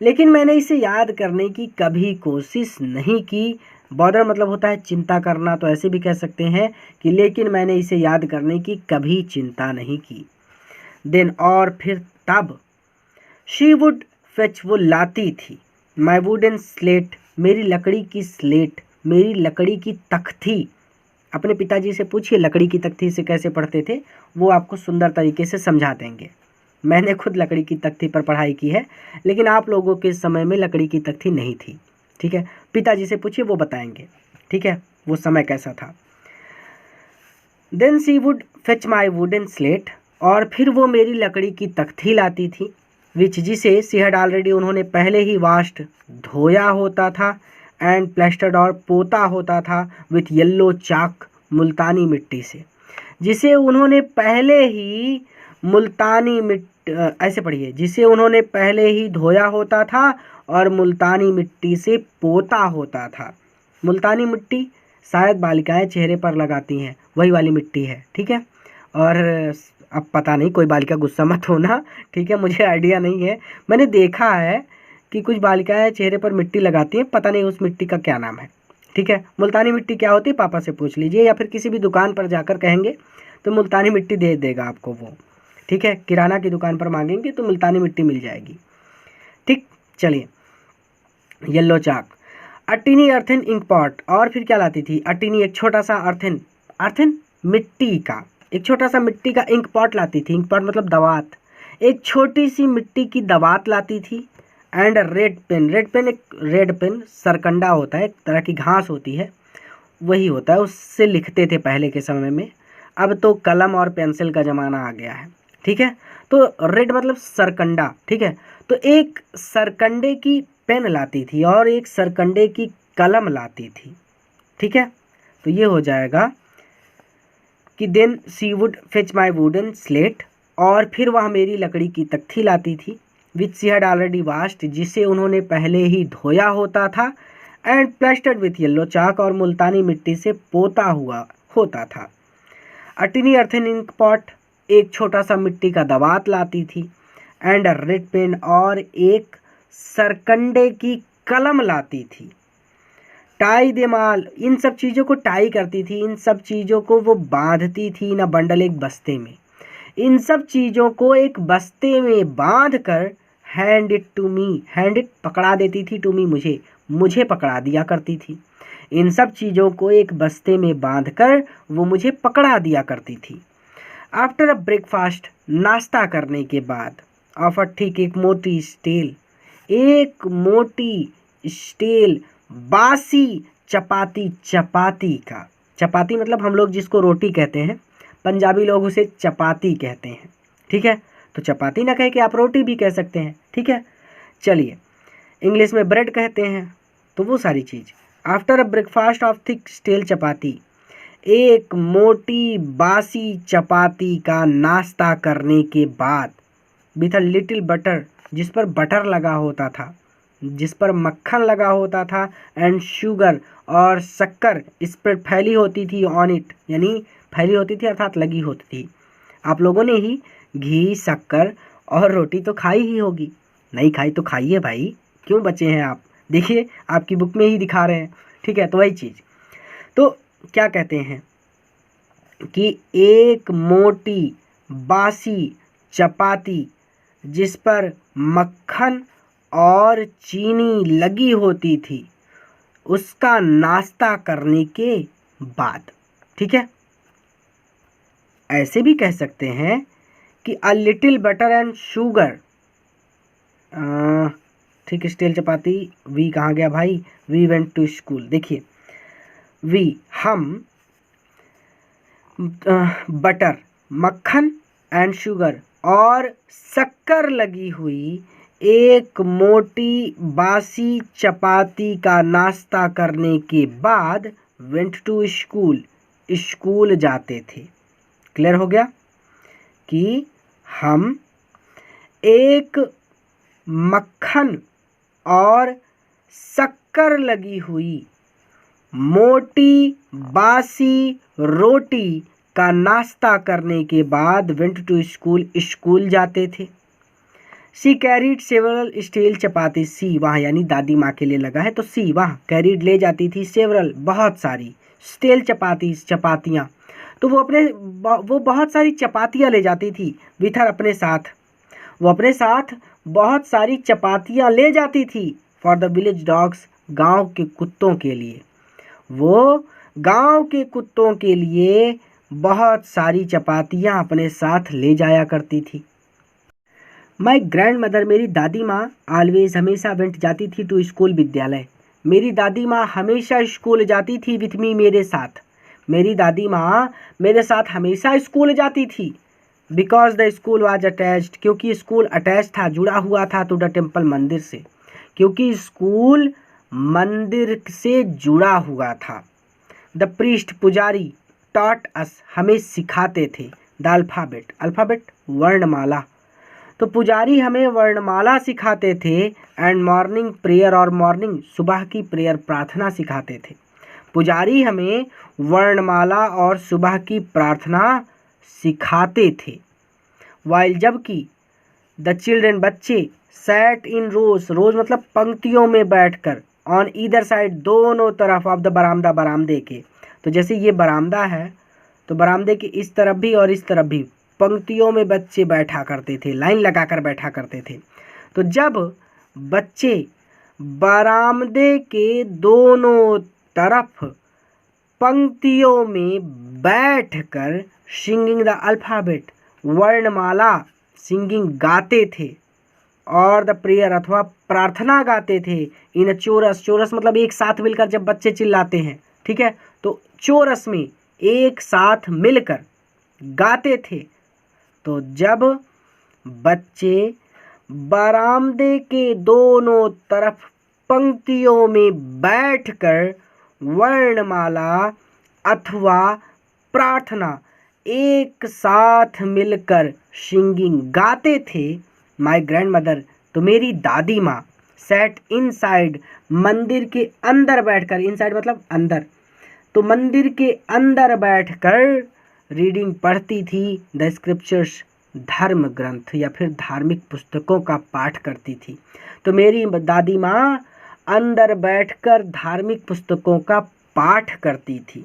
लेकिन मैंने इसे याद करने की कभी कोशिश नहीं की। बॉदर मतलब होता है चिंता करना, तो ऐसे भी कह सकते हैं कि लेकिन मैंने इसे याद करने की कभी चिंता नहीं की। देन, और फिर तब, शी वुड फेच, वो लाती थी, माई वुडन स्लेट, मेरी लकड़ी की स्लेट, मेरी लकड़ी की तख्ती। अपने पिताजी से पूछिए लकड़ी की तख्ती से कैसे पढ़ते थे, वो आपको सुंदर तरीके से समझा देंगे। मैंने खुद लकड़ी की तख्ती पर पढ़ाई की है, लेकिन आप लोगों के समय में लकड़ी की तख्ती नहीं थी, ठीक है। पिताजी से पूछिए, वो बताएंगे, ठीक है, वो समय कैसा था। Then she would fetch my wooden slate, और फिर वो मेरी लकड़ी की तख्ती लाती थी, विच, जिसे शी हैड ऑलरेडी, उन्होंने पहले ही वाश्ड, धोया होता था, एंड प्लास्टर्ड, और पोता होता था, विथ येल्लो चाक, मुल्तानी मिट्टी से, जिसे उन्होंने पहले ही मुल्तानी ऐसे पढ़िए, जिसे उन्होंने पहले ही धोया होता था और मुल्तानी मिट्टी से पोता होता था। मुल्तानी मिट्टी शायद बालिकाएं चेहरे पर लगाती हैं, वही वाली मिट्टी है, ठीक है। और अब पता नहीं, कोई बालिका गुस्सा मत होना, ठीक है, मुझे आइडिया नहीं है। मैंने देखा है कि कुछ बालिकाएं चेहरे पर मिट्टी लगाती हैं, पता नहीं उस मिट्टी का क्या नाम है, ठीक है। मुल्तानी मिट्टी क्या होती है पापा से पूछ लीजिए, या फिर किसी भी दुकान पर जाकर कहेंगे तो मुल्तानी मिट्टी दे देगा आपको वो, ठीक है। किराना की दुकान पर मांगेंगे तो मुल्तानी मिट्टी मिल जाएगी, ठीक। चलिए, येलो चाक, अटिनी अर्थन इंक पॉट, और फिर क्या लाती थी अटिनी, एक छोटा सा अर्थन, अर्थन मिट्टी का, एक छोटा सा मिट्टी का इंक पॉट लाती थी। इंक पॉट मतलब दवात, एक छोटी सी मिट्टी की दवात लाती थी। And red pen, red pen एक रेड पेन सरकंडा होता है, एक तरह की घास होती है, वही होता है, उससे लिखते थे पहले के समय में। अब तो कलम और पेंसिल का ज़माना आ गया है, ठीक है। तो रेड मतलब सरकंडा, ठीक है। तो एक सरकंडे की पेन लाती थी और एक सरकंडे की कलम लाती थी, ठीक है। तो ये हो जाएगा कि then she would fetch my wooden slate, और फिर वह मेरी लकड़ी की तख्ती लाती थी, which she had already washed, जिसे उन्होंने पहले ही धोया होता था, and plastered with yellow chalk, और मुल्तानी मिट्टी से पोता हुआ होता था। अटिनी अर्थन इंक पॉट, एक छोटा सा मिट्टी का दवात लाती थी। एंड रेड पेन, और एक सरकंडे की कलम लाती थी। टाई दे माल, इन सब चीज़ों को टाई करती थी, इन सब चीज़ों को वो बांधती थी ना बंडल, एक बस्ते में, इन सब चीज़ों को एक बस्ते में बांध कर hand it to me, hand it पकड़ा देती थी, टू मी मुझे पकड़ा दिया करती थी। इन सब चीज़ों को एक बस्ते में बांध कर वो मुझे पकड़ा दिया करती थी। आफ्टर अ ब्रेकफास्ट, नाश्ता करने के बाद, ऑफ अ ठीक, एक मोटी स्टेल, एक मोटी स्टेल बासी चपाती, चपाती का, चपाती मतलब हम लोग जिसको रोटी कहते हैं, पंजाबी लोग उसे चपाती कहते हैं, ठीक है। तो चपाती ना कह के आप रोटी भी कह सकते हैं, ठीक है। चलिए, इंग्लिश में ब्रेड कहते हैं, तो वो सारी चीज़। After a breakfast of thick stale chapati, एक मोटी बासी चपाती का नाश्ता करने के बाद, विथ अ लिटिल बटर, जिस पर बटर लगा होता था, जिस पर मक्खन लगा होता था, एंड शुगर, और शक्कर इस पर फैली होती थी, ऑन इट यानी फैली होती थी अर्थात लगी होती थी। आप लोगों ने ही घी, शक्कर और रोटी तो खाई ही होगी, नहीं खाई तो खाइए भाई, क्यों बचे हैं आप, देखिए आपकी बुक में ही दिखा रहे हैं, ठीक है। तो वही चीज़, तो क्या कहते हैं कि एक मोटी बासी चपाती जिस पर मक्खन और चीनी लगी होती थी, उसका नाश्ता करने के बाद, ठीक है। ऐसे भी कह सकते हैं कि a little butter and sugar, ठीक, स्टील चपाती, वी कहाँ गया भाई, वी वेंट टू स्कूल, देखिए वी हम, बटर मक्खन एंड शुगर और शक्कर लगी हुई एक मोटी बासी चपाती का नाश्ता करने के बाद वेंट टू स्कूल, स्कूल जाते थे। क्लियर हो गया कि हम एक मक्खन और शक्कर लगी हुई मोटी बासी रोटी का नाश्ता करने के बाद वेंट टू स्कूल, स्कूल जाते थे। सी कैरीड सेवरल स्टील चपाती, सी वहाँ यानी दादी माँ के लिए लगा है, तो सी वहाँ कैरीड ले जाती थी, सेवरल बहुत सारी, स्टील चपाती चपातियाँ, तो वो बहुत सारी चपातियाँ ले जाती थी, विथ हर अपने साथ, वो अपने साथ बहुत सारी चपातियाँ ले जाती थी, फॉर द विलेज डॉग्स, गांव के कुत्तों के लिए, वो गांव के कुत्तों के लिए बहुत सारी चपातियाँ अपने साथ ले जाया करती थी। माई ग्रैंड मदर, मेरी दादी माँ, ऑलवेज हमेशा वेंट जाती थी टू स्कूल, विद्यालय, मेरी दादी माँ हमेशा स्कूल जाती थी, विथ मी मेरे साथ, मेरी दादी माँ मेरे साथ हमेशा स्कूल जाती थी। Because the school was attached, क्योंकि स्कूल अटैच था, जुड़ा हुआ था, टू द टेम्पल, मंदिर से, क्योंकि स्कूल मंदिर से जुड़ा हुआ था। द प्रीस्ट, पुजारी, टॉट अस, हमें सिखाते थे, द अल्फ़ाबेट, अल्फ़ाबेट वर्णमाला, तो पुजारी हमें वर्णमाला सिखाते थे, एंड मॉर्निंग प्रेयर, और मॉर्निंग सुबह की प्रेयर प्रार्थना सिखाते थे। पुजारी हमें वर्णमाला और सुबह की प्रार्थना सिखाते थे। वाइल जबकि द चिल्ड्रन बच्चे सैट इन रोज, रोज मतलब पंक्तियों में बैठकर, ऑन ईदर साइड दोनों तरफ ऑफ द बरामदा, बरामदे के। तो जैसे ये बरामदा है तो बरामदे के इस तरफ भी और इस तरफ भी पंक्तियों में बच्चे बैठा करते थे, लाइन लगाकर बैठा करते थे। तो जब बच्चे बरामदे के दोनों तरफ पंक्तियों में बैठकर सिंगिंग द अल्फ़ाबेट, वर्णमाला, सिंगिंग गाते थे, और द प्रेयर अथवा प्रार्थना गाते थे इन चोरस, चोरस मतलब एक साथ मिलकर जब बच्चे चिल्लाते हैं, ठीक है, तो चोरस में एक साथ मिलकर गाते थे। तो जब बच्चे बरामदे के दोनों तरफ पंक्तियों में बैठकर वर्णमाला अथवा प्रार्थना एक साथ मिलकर सिंगिंग गाते थे, माई ग्रैंड मदर, तो मेरी दादी माँ, सेट इनसाइड, मंदिर के अंदर बैठकर, इनसाइड मतलब अंदर, तो मंदिर के अंदर बैठकर रीडिंग पढ़ती थी द स्क्रिप्चर्स, धर्म ग्रंथ या फिर धार्मिक पुस्तकों का पाठ करती थी। तो मेरी दादी माँ अंदर बैठकर धार्मिक पुस्तकों का पाठ करती थी।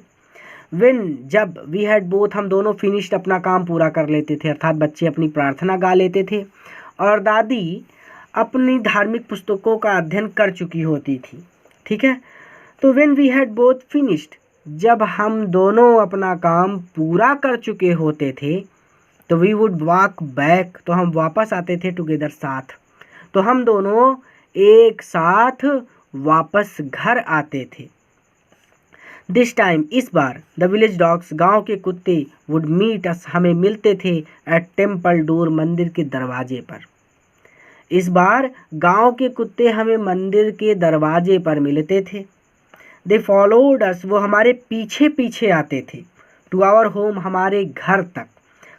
When, जब वी हैड बोथ, हम दोनों फिनिश्ड, अपना काम पूरा कर लेते थे, अर्थात बच्चे अपनी प्रार्थना गा लेते थे और दादी अपनी धार्मिक पुस्तकों का अध्ययन कर चुकी होती थी, ठीक है। तो when we had both finished, जब हम दोनों अपना काम पूरा कर चुके होते थे, तो वी वुड वॉक बैक, तो हम वापस आते थे टुगेदर, साथ, तो हम दोनों एक साथ वापस घर आते थे। दिस टाइम, इस बार, द विलेज डॉग्स, गांव के कुत्ते, वुड मीट अस, हमें मिलते थे एट टेम्पल डोर, मंदिर के दरवाजे पर। इस बार गांव के कुत्ते हमें मंदिर के दरवाजे पर मिलते थे। दे फॉलोड अस, वो हमारे पीछे पीछे आते थे, टू आवर होम, हमारे घर तक,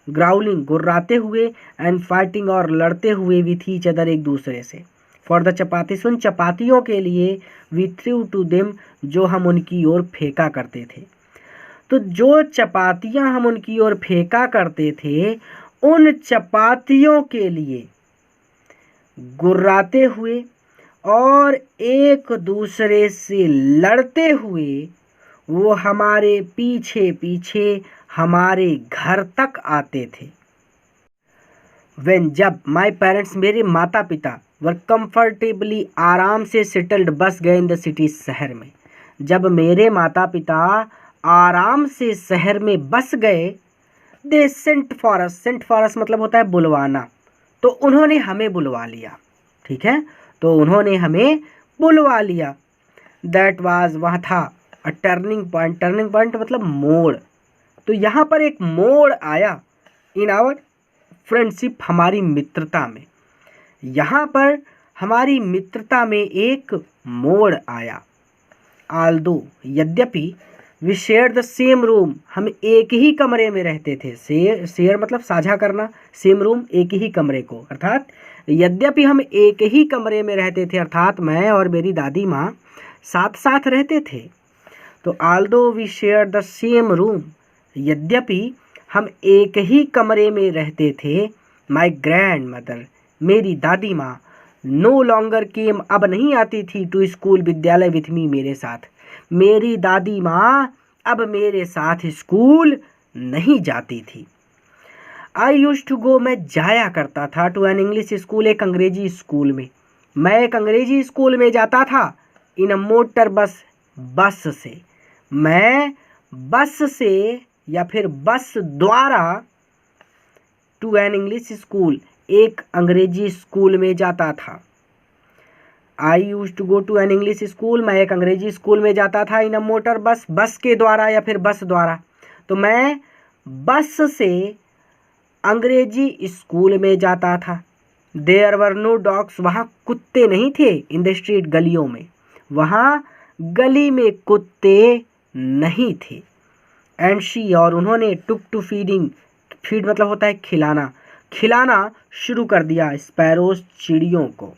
ग्राउलिंग, गुर्राते हुए, एंड फाइटिंग, और लड़ते हुए, विथ ईच अदर, एक दूसरे से। फॉर द चपाती, सुन चपातियों के लिए, वी थ्रू टू देम, जो हम उनकी ओर फेंका करते थे। तो जो चपातियाँ हम उनकी ओर फेंका करते थे, उन चपातियों के लिए गुर्राते हुए और एक दूसरे से लड़ते हुए वो हमारे पीछे पीछे हमारे घर तक आते थे। When, जब माई पेरेंट्स, मेरे माता पिता, वर कंफर्टेबली, आराम से सेटल्ड, बस गए इन द सिटी, शहर में, जब मेरे माता पिता आराम से शहर में बस गए, they sent for us, sent for us मतलब होता है बुलवाना, तो उन्होंने हमें बुलवा लिया, ठीक है, तो उन्होंने हमें बुलवा लिया। दैट वाज, वह था, a turning point, turning point मतलब मोड़, तो यहाँ पर एक मोड़ आया इन आवर फ्रेंडशिप, हमारी मित्रता में, यहाँ पर हमारी मित्रता में एक मोड़ आया। आल्दो, यद्यपि, we share the same room, हम एक ही कमरे में रहते थे, शेयर मतलब साझा करना, सेम रूम एक ही कमरे को, अर्थात यद्यपि हम एक ही कमरे में रहते थे, अर्थात मैं और मेरी दादी माँ साथ साथ रहते थे। तो although we share the same room, यद्यपि हम एक ही कमरे में रहते थे, माई ग्रैंड मदर, मेरी दादी माँ, नो लॉन्गर केम, अब नहीं आती थी, टू स्कूल, विद्यालय, विथ मी, मेरे साथ, मेरी दादी माँ अब मेरे साथ स्कूल नहीं जाती थी। आई यूज टू गो, मैं जाया करता था, टू एन इंग्लिश स्कूल, एक अंग्रेजी स्कूल में, मैं एक अंग्रेजी स्कूल में जाता था, इन अ मोटर बस, बस से, मैं बस से या फिर बस द्वारा, टू एन इंग्लिश स्कूल, एक अंग्रेजी स्कूल में जाता था। I use to go to an English school, मैं एक अंग्रेजी स्कूल में जाता था, इन अ मोटर बस, बस के द्वारा या फिर बस द्वारा, तो मैं बस से अंग्रेजी स्कूल में जाता था। देयर वर नो डॉग्स, वहाँ कुत्ते नहीं थे, इन द स्ट्रीट, गलियों में, वहाँ गली में कुत्ते नहीं थे। एंड शी, और उन्होंने, टुक टू फीडिंग, फीड मतलब होता है खिलाना, खिलाना शुरू कर दिया, स्पैरोज, चिड़ियों को,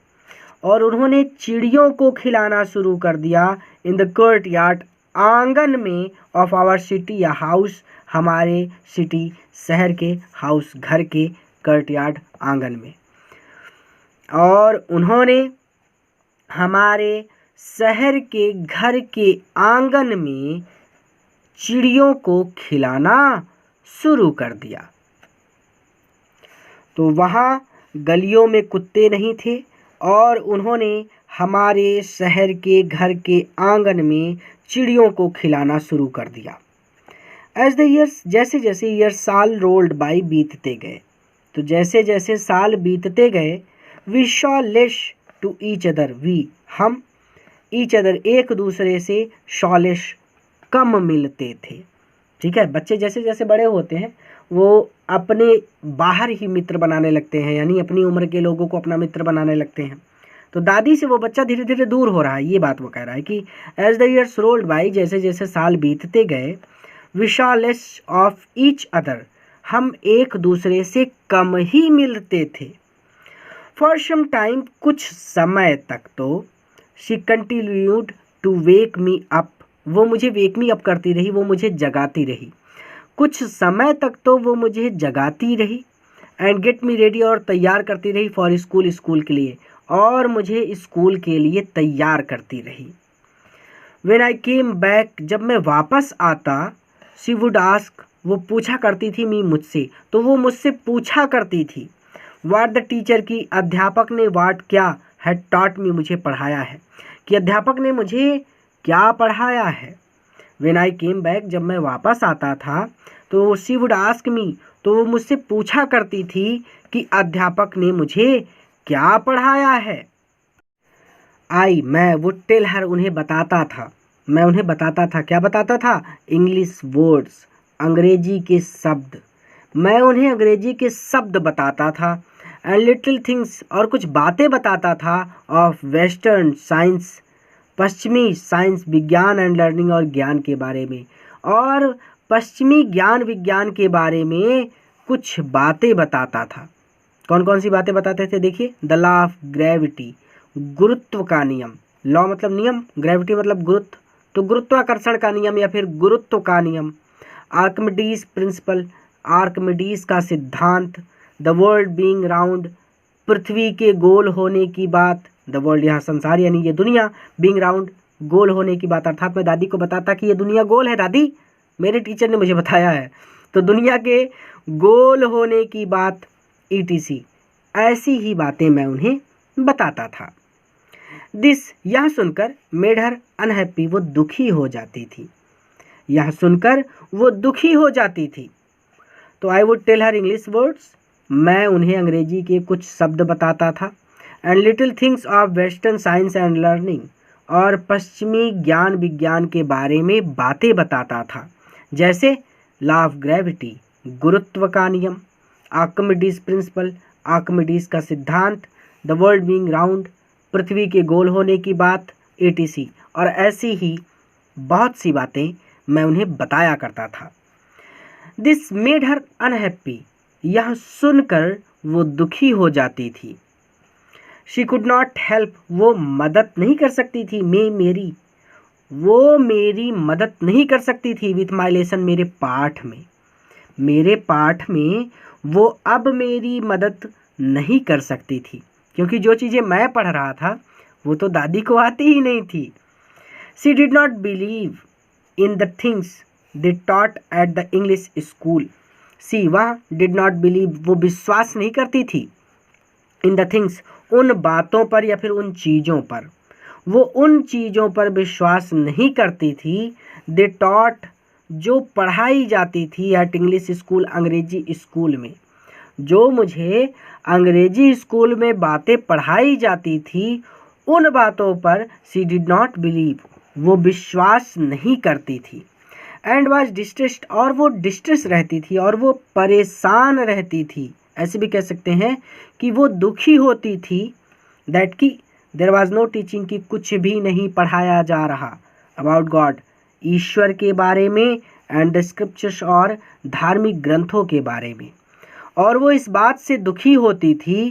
और उन्होंने चिड़ियों को खिलाना शुरू कर दिया, इन द कोर्ट यार्ड, आंगन में ऑफ आवर सिटी या हाउस, हमारे सिटी शहर के हाउस घर के कर्टयार्ड आंगन में। और उन्होंने हमारे शहर के घर के आंगन में चिड़ियों को खिलाना शुरू कर दिया। तो वहाँ गलियों में कुत्ते नहीं थे और उन्होंने हमारे शहर के घर के आंगन में चिड़ियों को खिलाना शुरू कर दिया। एज द ईयर्स, जैसे जैसे ईयर साल रोल्ड बाई बीतते गए, तो जैसे जैसे साल बीतते गए, we saw less to each other, we हम, ईच अदर एक दूसरे से शॉलेश कम मिलते थे। ठीक है, बच्चे जैसे जैसे बड़े होते हैं वो अपने बाहर ही मित्र बनाने लगते हैं, यानी अपनी उम्र के लोगों को अपना मित्र बनाने लगते हैं। तो दादी से वो बच्चा धीरे धीरे दूर हो रहा है, ये बात वो कह रहा है कि as the years rolled by, जैसे जैसे साल बीतते गए, we saw less of each other, हम एक दूसरे से कम ही मिलते थे। फॉर सम टाइम, कुछ समय तक तो, she continued to wake me up, वो मुझे वेक मी अप करती रही, वो मुझे जगाती रही। कुछ समय तक तो वो मुझे जगाती रही। एंड गेट मी रेडी, और तैयार करती रही फॉर स्कूल, स्कूल के लिए, और मुझे स्कूल के लिए तैयार करती रही। व्हेन आई केम बैक, जब मैं वापस आता, शी वुड आस्क, वो पूछा करती थी मी, मुझसे, तो वो मुझसे पूछा करती थी। व्हाट द टीचर, की अध्यापक ने, व्हाट क्या, हैड टॉट मी, मुझे पढ़ाया है, कि अध्यापक ने मुझे क्या पढ़ाया है। व्हेन आई केम बैक, जब मैं वापस आता था, तो शी वुड आस्क मी, तो वो मुझसे पूछा करती थी कि अध्यापक ने मुझे क्या पढ़ाया है। आई, मैं, वुड टेल हर, उन्हें बताता था, मैं उन्हें बताता था, क्या बताता था, इंग्लिश वर्ड्स, अंग्रेजी के शब्द, मैं उन्हें अंग्रेजी के शब्द बताता था। एंड लिटिल थिंग्स, और कुछ बातें बताता था, ऑफ वेस्टर्न साइंस, पश्चिमी साइंस, विज्ञान एंड लर्निंग, और ज्ञान के बारे में, और पश्चिमी ज्ञान विज्ञान के बारे में कुछ बातें बताता था। कौन कौन सी बातें बताते थे, देखिए, द लॉ ऑफ ग्रेविटी, गुरुत्व का नियम, लॉ मतलब नियम, ग्रेविटी मतलब गुरुत्व, तो गुरुत्वाकर्षण का नियम या फिर गुरुत्व का नियम। आर्किमिडीज प्रिंसिपल, आर्किमिडीज का सिद्धांत। द वर्ल्ड बीइंग राउंड, पृथ्वी के गोल होने की बात। द वर्ल्ड, यहाँ संसार यानी ये दुनिया, बीइंग राउंड, गोल होने की बात, अर्थात मैं दादी को बताता कि ये दुनिया गोल है दादी, मेरे टीचर ने मुझे बताया है, तो दुनिया के गोल होने की बात, ETC, ऐसी ही बातें मैं उन्हें बताता था। दिस, यह सुनकर, मेड हर अनहैप्पी, वो दुखी हो जाती थी, यह सुनकर वो दुखी हो जाती थी। तो I would tell her English words, मैं उन्हें अंग्रेजी के कुछ शब्द बताता था। And little things of western science and learning, और पश्चिमी ज्ञान विज्ञान के बारे में बातें बताता था, जैसे लॉ ऑफ ग्रेविटी, गुरुत्व का नियम, आर्किमिडीज प्रिंसिपल, आर्किमिडीज का सिद्धांत, द वर्ल्ड बीइंग राउंड, पृथ्वी के गोल होने की बात, ETC, और ऐसी ही बहुत सी बातें मैं उन्हें बताया करता था। दिस मेड हर अनहैप्पी, यह सुनकर वो दुखी हो जाती थी। शी कुड नॉट हेल्प, वो मदद नहीं कर सकती थी, मेरी, वो मेरी मदद नहीं कर सकती थी, विथ माई लेसन, मेरे पाठ में, मेरे पाठ में वो अब मेरी मदद नहीं कर सकती थी, क्योंकि जो चीज़ें मैं पढ़ रहा था वो तो दादी को आती ही नहीं थी। She did not believe in the things they taught at the English school, she, वह डिड नॉट बिलीव, वो विश्वास नहीं करती थी, इन द थिंग्स, उन बातों पर या फिर उन चीज़ों पर, वो उन चीज़ों पर विश्वास नहीं करती थी, दे टॉट, जो पढ़ाई जाती थी एट इंग्लिश स्कूल, अंग्रेजी स्कूल में, जो मुझे अंग्रेजी स्कूल में बातें पढ़ाई जाती थी, उन बातों पर शी डिड नॉट बिलीव, वो विश्वास नहीं करती थी। एंड वाज डिस्ट्रेस्ड, और वो डिस्ट्रेस रहती थी, और वो परेशान रहती थी, ऐसे भी कह सकते हैं कि वो दुखी होती थी। दैट की देयर वाज नो टीचिंग, की कुछ भी नहीं पढ़ाया जा रहा, अबाउट गॉड, ईश्वर के बारे में, एंड द स्क्रिप्चर्स, और धार्मिक ग्रंथों के बारे में। और वो इस बात से दुखी होती थी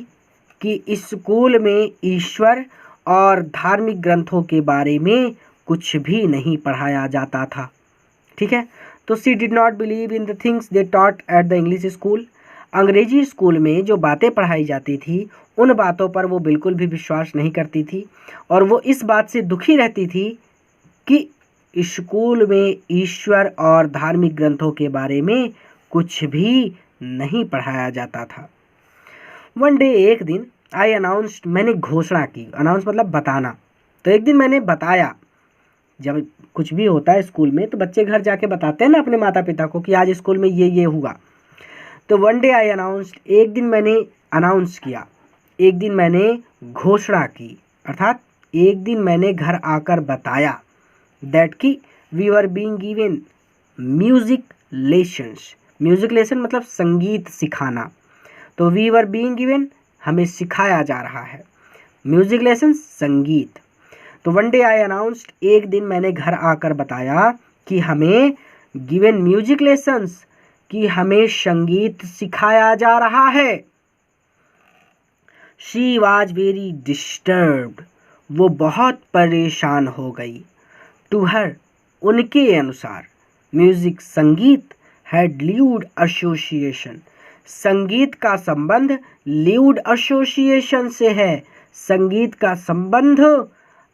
कि स्कूल में ईश्वर और धार्मिक ग्रंथों के बारे में कुछ भी नहीं पढ़ाया जाता था। ठीक है, तो she did not believe in the things they taught at the English school. अंग्रेजी स्कूल में जो बातें पढ़ाई जाती थी उन बातों पर वो बिल्कुल भी विश्वास नहीं करती थी और वो इस बात से दुखी रहती थी कि स्कूल में ईश्वर और धार्मिक ग्रंथों के बारे में कुछ भी नहीं पढ़ाया जाता था। वन डे, एक दिन, आई अनाउंस्ड, मैंने घोषणा की। अनाउंस मतलब बताना। तो एक दिन मैंने बताया, जब कुछ भी होता है स्कूल में तो बच्चे घर जाके बताते हैं ना अपने माता पिता को कि आज स्कूल में ये हुआ। तो वन डे आई अनाउंस्ड, एक दिन मैंने अनाउंस किया, एक दिन मैंने घोषणा की, अर्थात एक दिन मैंने घर आकर बताया दैट कि we are being given music lessons. Music lesson मतलब संगीत सिखाना। तो वी आर बीइंग गिवन, हमें सिखाया जा रहा है, म्यूजिक लेसन संगीत। तो वन डे आई अनाउंस्ड, एक दिन मैंने घर आकर बताया कि हमें गिवन म्यूजिक लेसन्स, कि हमें संगीत सिखाया जा रहा है। शी वॉज वेरी डिस्टर्ब्ड, वो बहुत परेशान हो गई। टू हर, उनके अनुसार, म्यूजिक संगीत हैड ल्यूड एसोसिएशन, संगीत का संबंध ल्यूड एसोसिएशन से है। संगीत का संबंध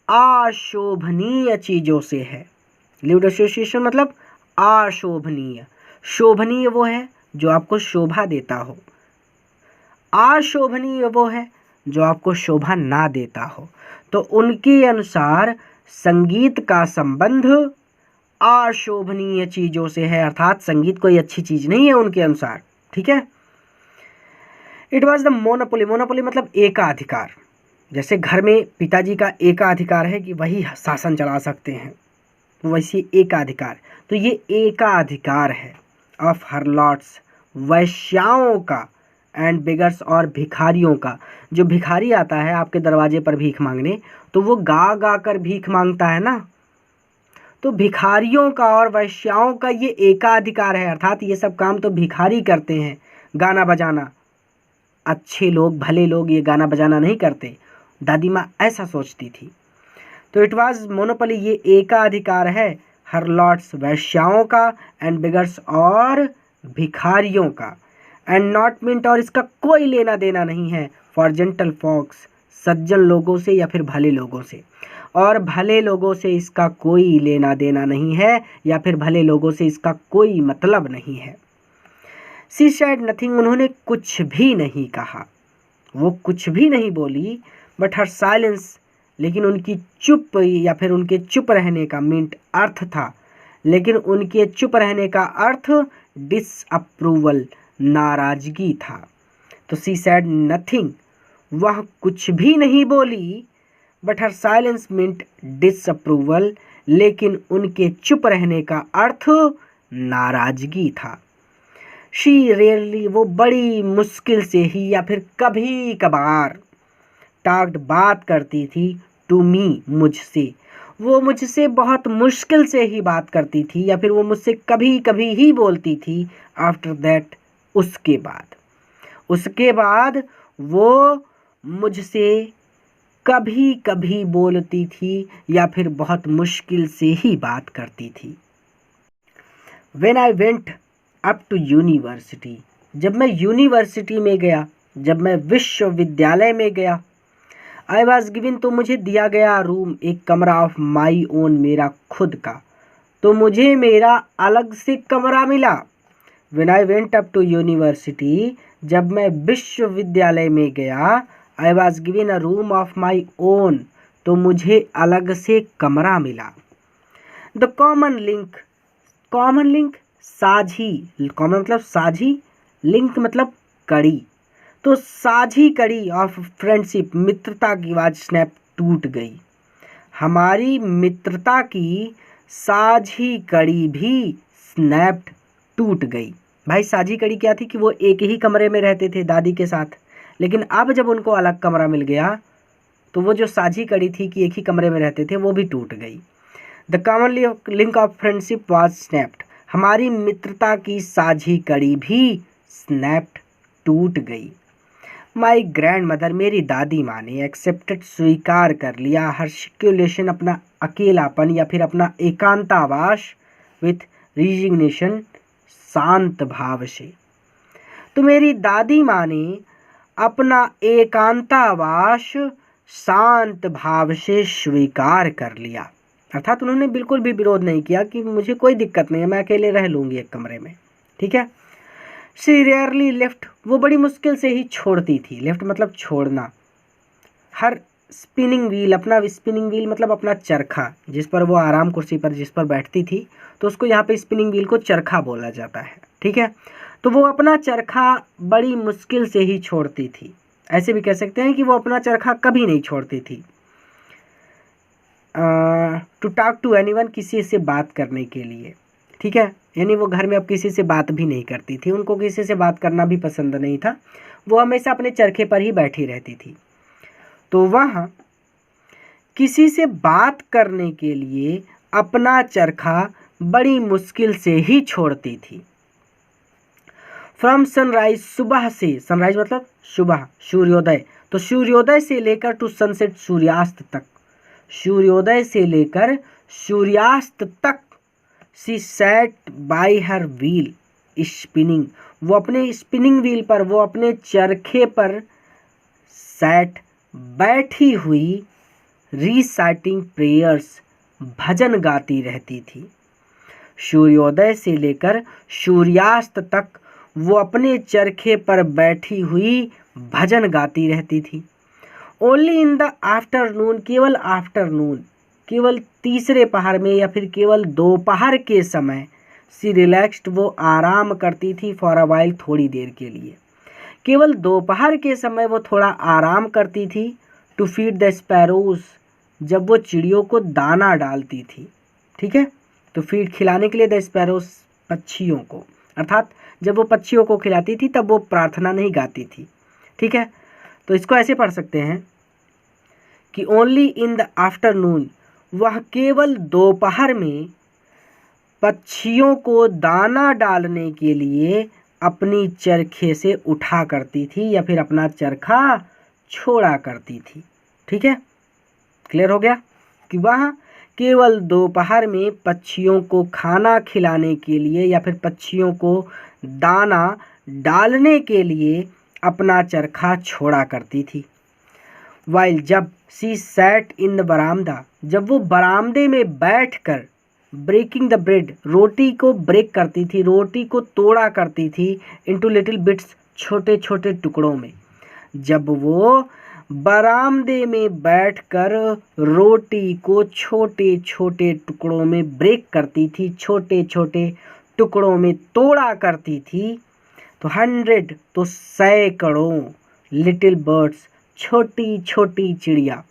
अशोभनीय चीजों से है। ल्यूड एसोसिएशन मतलब अशोभनीय। शोभनीय वो है जो आपको शोभा देता हो, अशोभनीय वो है जो आपको शोभा ना देता हो। तो उनके अनुसार संगीत का संबंध अशोभनीय चीजों से है, अर्थात संगीत कोई अच्छी चीज नहीं है उनके अनुसार। ठीक है। It was the monopoly, monopoly मतलब एकाधिकार। जैसे घर में पिताजी का एकाधिकार है कि वही शासन चला सकते हैं, वैसे एकाधिकार। तो ये एकाधिकार है ऑफ हरलॉट्स, वैश्याओं का, एंड बेगर्स और भिखारियों का। जो भिखारी आता है आपके दरवाजे पर भीख मांगने, तो वो गा गा कर भीख मांगता है ना, तो भिखारियों का और वैश्याओं का ये एकाधिकार है, अर्थात ये सब काम तो भिखारी करते हैं। गाना बजाना, अच्छे लोग भले लोग ये गाना बजाना नहीं करते, दादी माँ ऐसा सोचती थी। तो इट वाज मोनोपोली, ये एकाधिकार है हरलॉट्स, वैश्याओं का, एंड बिगर्स और भिखारियों का, एंड नॉट मिंट, और इसका कोई लेना देना नहीं है, फॉर जेंटल फॉक्स, सज्जन लोगों से या फिर भले लोगों से, और भले लोगों से इसका कोई लेना देना नहीं है या फिर भले लोगों से इसका कोई मतलब नहीं है। शी सेड नथिंग, उन्होंने कुछ भी नहीं कहा, वो कुछ भी नहीं बोली। बट हर साइलेंस, लेकिन उनकी चुप या फिर उनके चुप रहने का मीन्ट अर्थ था, लेकिन उनके चुप रहने का अर्थ डिसअप्रूवल, नाराजगी था। तो शी सेड नथिंग, वह कुछ भी नहीं बोली। But her silence meant disapproval, लेकिन उनके चुप रहने का अर्थ नाराजगी था। शी रेयरली, वो बड़ी मुश्किल से ही या फिर कभी कभार, टॉक्ड, बात करती थी, टू मी, मुझसे, वो मुझसे बहुत मुश्किल से ही बात करती थी या फिर वो मुझसे कभी कभी ही बोलती थी। आफ्टर दैट, उसके बाद वो मुझसे कभी कभी बोलती थी या फिर बहुत मुश्किल से ही बात करती थी। When I went up to university, जब मैं यूनिवर्सिटी में गया, जब मैं विश्वविद्यालय में गया, आई वॉज गिवन, तो मुझे दिया गया रूम, एक कमरा, ऑफ माई ओन, मेरा खुद का, तो मुझे मेरा अलग से कमरा मिला। When I went up to university, जब मैं विश्वविद्यालय में गया, I was given a room of my own, तो मुझे अलग से कमरा मिला। The common link, common link साझी, कॉमन मतलब साझी, लिंक मतलब कड़ी, तो साझी कड़ी ऑफ फ्रेंडशिप, मित्रता की आवाज स्नैप, टूट गई। हमारी मित्रता की साझी कड़ी भी स्नैप्ड, टूट गई। भाई साझी कड़ी क्या थी कि वो एक ही कमरे में रहते थे दादी के साथ, लेकिन अब जब उनको अलग कमरा मिल गया तो वो जो साझी कड़ी थी कि एक ही कमरे में रहते थे वो भी टूट गई। The common link of friendship was snapped, हमारी मित्रता की साझी कड़ी भी स्नैप्ड, टूट गई। माई ग्रैंड मदर, मेरी दादी माँ ने, एक्सेप्टेड, स्वीकार कर लिया, हर सिक्युलेशन, अपना अकेलापन या फिर अपना एकांतावास, विथ रिजिग्नेशन, शांत भाव से। तो मेरी दादी माँ ने अपना एकांतावास शांत भाव से स्वीकार कर लिया, अर्थात उन्होंने बिल्कुल भी विरोध नहीं किया कि मुझे कोई दिक्कत नहीं है, मैं अकेले रह लूँगी एक कमरे में, ठीक है। शी रेयरली लेफ्ट, वो बड़ी मुश्किल से ही छोड़ती थी, लेफ्ट मतलब छोड़ना, हर स्पिनिंग व्हील, अपना स्पिनिंग व्हील मतलब अपना चरखा, जिस पर वो आराम कुर्सी पर जिस पर बैठती थी, तो उसको यहाँ पे स्पिनिंग व्हील को चरखा बोला जाता है, ठीक है। तो वो अपना चरखा बड़ी मुश्किल से ही छोड़ती थी, ऐसे भी कह सकते हैं कि वो अपना चरखा कभी नहीं छोड़ती थी। टू टॉक टू एनीवन, किसी से बात करने के लिए, ठीक है, यानी वो घर में अब किसी से बात भी नहीं करती थी, उनको किसी से बात करना भी पसंद नहीं था, वो हमेशा अपने चरखे पर ही बैठी रहती थी। तो वह किसी से बात करने के लिए अपना चरखा बड़ी मुश्किल से ही छोड़ती थी। फ्रॉम सनराइज, सुबह से, सनराइज मतलब सुबह, सूर्योदय, तो सूर्योदय से लेकर टू सनसेट, सूर्यास्त तक, सूर्योदय से लेकर सूर्यास्त तक। She set bye her wheel spinning, वो अपने स्पिनिंग व्हील पर, वो अपने चरखे पर सैट बैठी हुई, रिसाइटिंग प्रेयर्स, भजन गाती रहती थी। सूर्योदय से लेकर सूर्यास्त तक वो अपने चरखे पर बैठी हुई भजन गाती रहती थी। ओनली इन द आफ्टरनून, केवल आफ्टरनून, केवल तीसरे पहर में या फिर केवल दोपहर के समय, सी रिलैक्स्ड, वो आराम करती थी, फॉर अ वाइल, थोड़ी देर के लिए, केवल दोपहर के समय वो थोड़ा आराम करती थी। टू फीड द स्पैरोज, जब वो चिड़ियों को दाना डालती थी, ठीक है, तो फीड खिलाने के लिए, द स्पैरोज पक्षियों को, अर्थात जब वो पक्षियों को खिलाती थी तब वो प्रार्थना नहीं गाती थी, ठीक है। तो इसको ऐसे पढ़ सकते हैं कि ओनली इन द आफ्टरनून, वह केवल दोपहर में पक्षियों को दाना डालने के लिए अपनी चरखे से उठा करती थी या फिर अपना चरखा छोड़ा करती थी, ठीक है। क्लियर हो गया कि वह केवल दोपहर में पक्षियों को खाना खिलाने के लिए या फिर पक्षियों को दाना डालने के लिए अपना चरखा छोड़ा करती थी। वाइल, जब, सी सैट इन द बरामदा, जब वो बरामदे में बैठकर, ब्रेकिंग द ब्रेड, रोटी को ब्रेक करती थी, रोटी को तोड़ा करती थी, इनटू लिटिल बिट्स, छोटे छोटे टुकड़ों में, जब वो बरामदे में बैठकर रोटी को छोटे छोटे टुकड़ों में ब्रेक करती थी, छोटे छोटे टुकड़ों में तोड़ा करती थी, तो 100, तो सैकड़ों, लिटिल बर्ड्स, छोटी छोटी चिड़िया,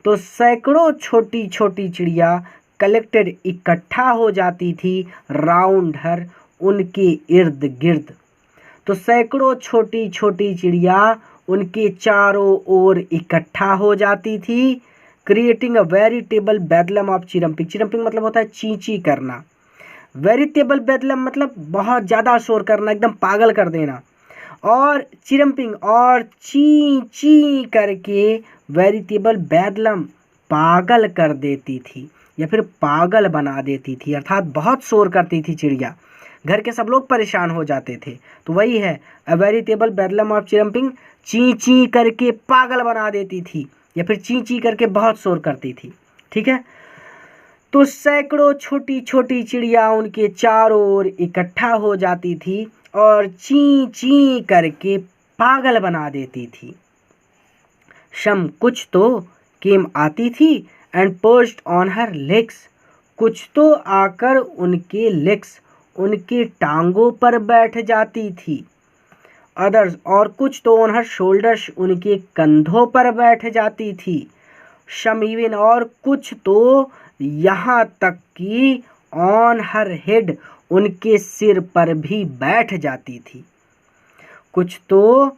तो सैकड़ों छोटी छोटी चिड़िया कलेक्टेड, इकट्ठा हो जाती थी, राउंड हर, उनके इर्द गिर्द, तो सैकड़ों छोटी छोटी चिड़िया उनके चारों ओर इकट्ठा हो जाती थी, क्रिएटिंग अ वेरिटेबल बेदलम ऑफ चिरम्पिंग, चिरम्पिंग मतलब होता है चींची करना, वेरिटेबल बेदलम मतलब बहुत ज़्यादा शोर करना, एकदम पागल कर देना, और चिरम्पिंग, और ची ची करके वेरिटेबल बेदलम, पागल कर देती थी या फिर पागल बना देती थी, अर्थात बहुत शोर करती थी चिड़िया, घर के सब लोग परेशान हो जाते थे। तो वही है अ वेरिटेबल बेदलम ऑफ चिरम्पिंग, ची ची करके पागल बना देती थी या फिर ची ची करके बहुत शोर करती थी, ठीक है। तो सैकड़ों छोटी छोटी चिड़िया उनके चारों ओर इकट्ठा हो जाती थी और ची ची करके पागल बना देती थी। शम, कुछ तो, केम, आती थी, and perched on her legs, कुछ तो आकर उनके लेग्स, उनके टांगों पर बैठ जाती थी। अदर्स, और कुछ तो ऑन हर शोल्डर्स, उनके कंधों पर बैठ जाती थी। शम इवन, और कुछ तो यहाँ तक कि ऑन हर हेड, उनके सिर पर भी बैठ जाती थी। कुछ तो,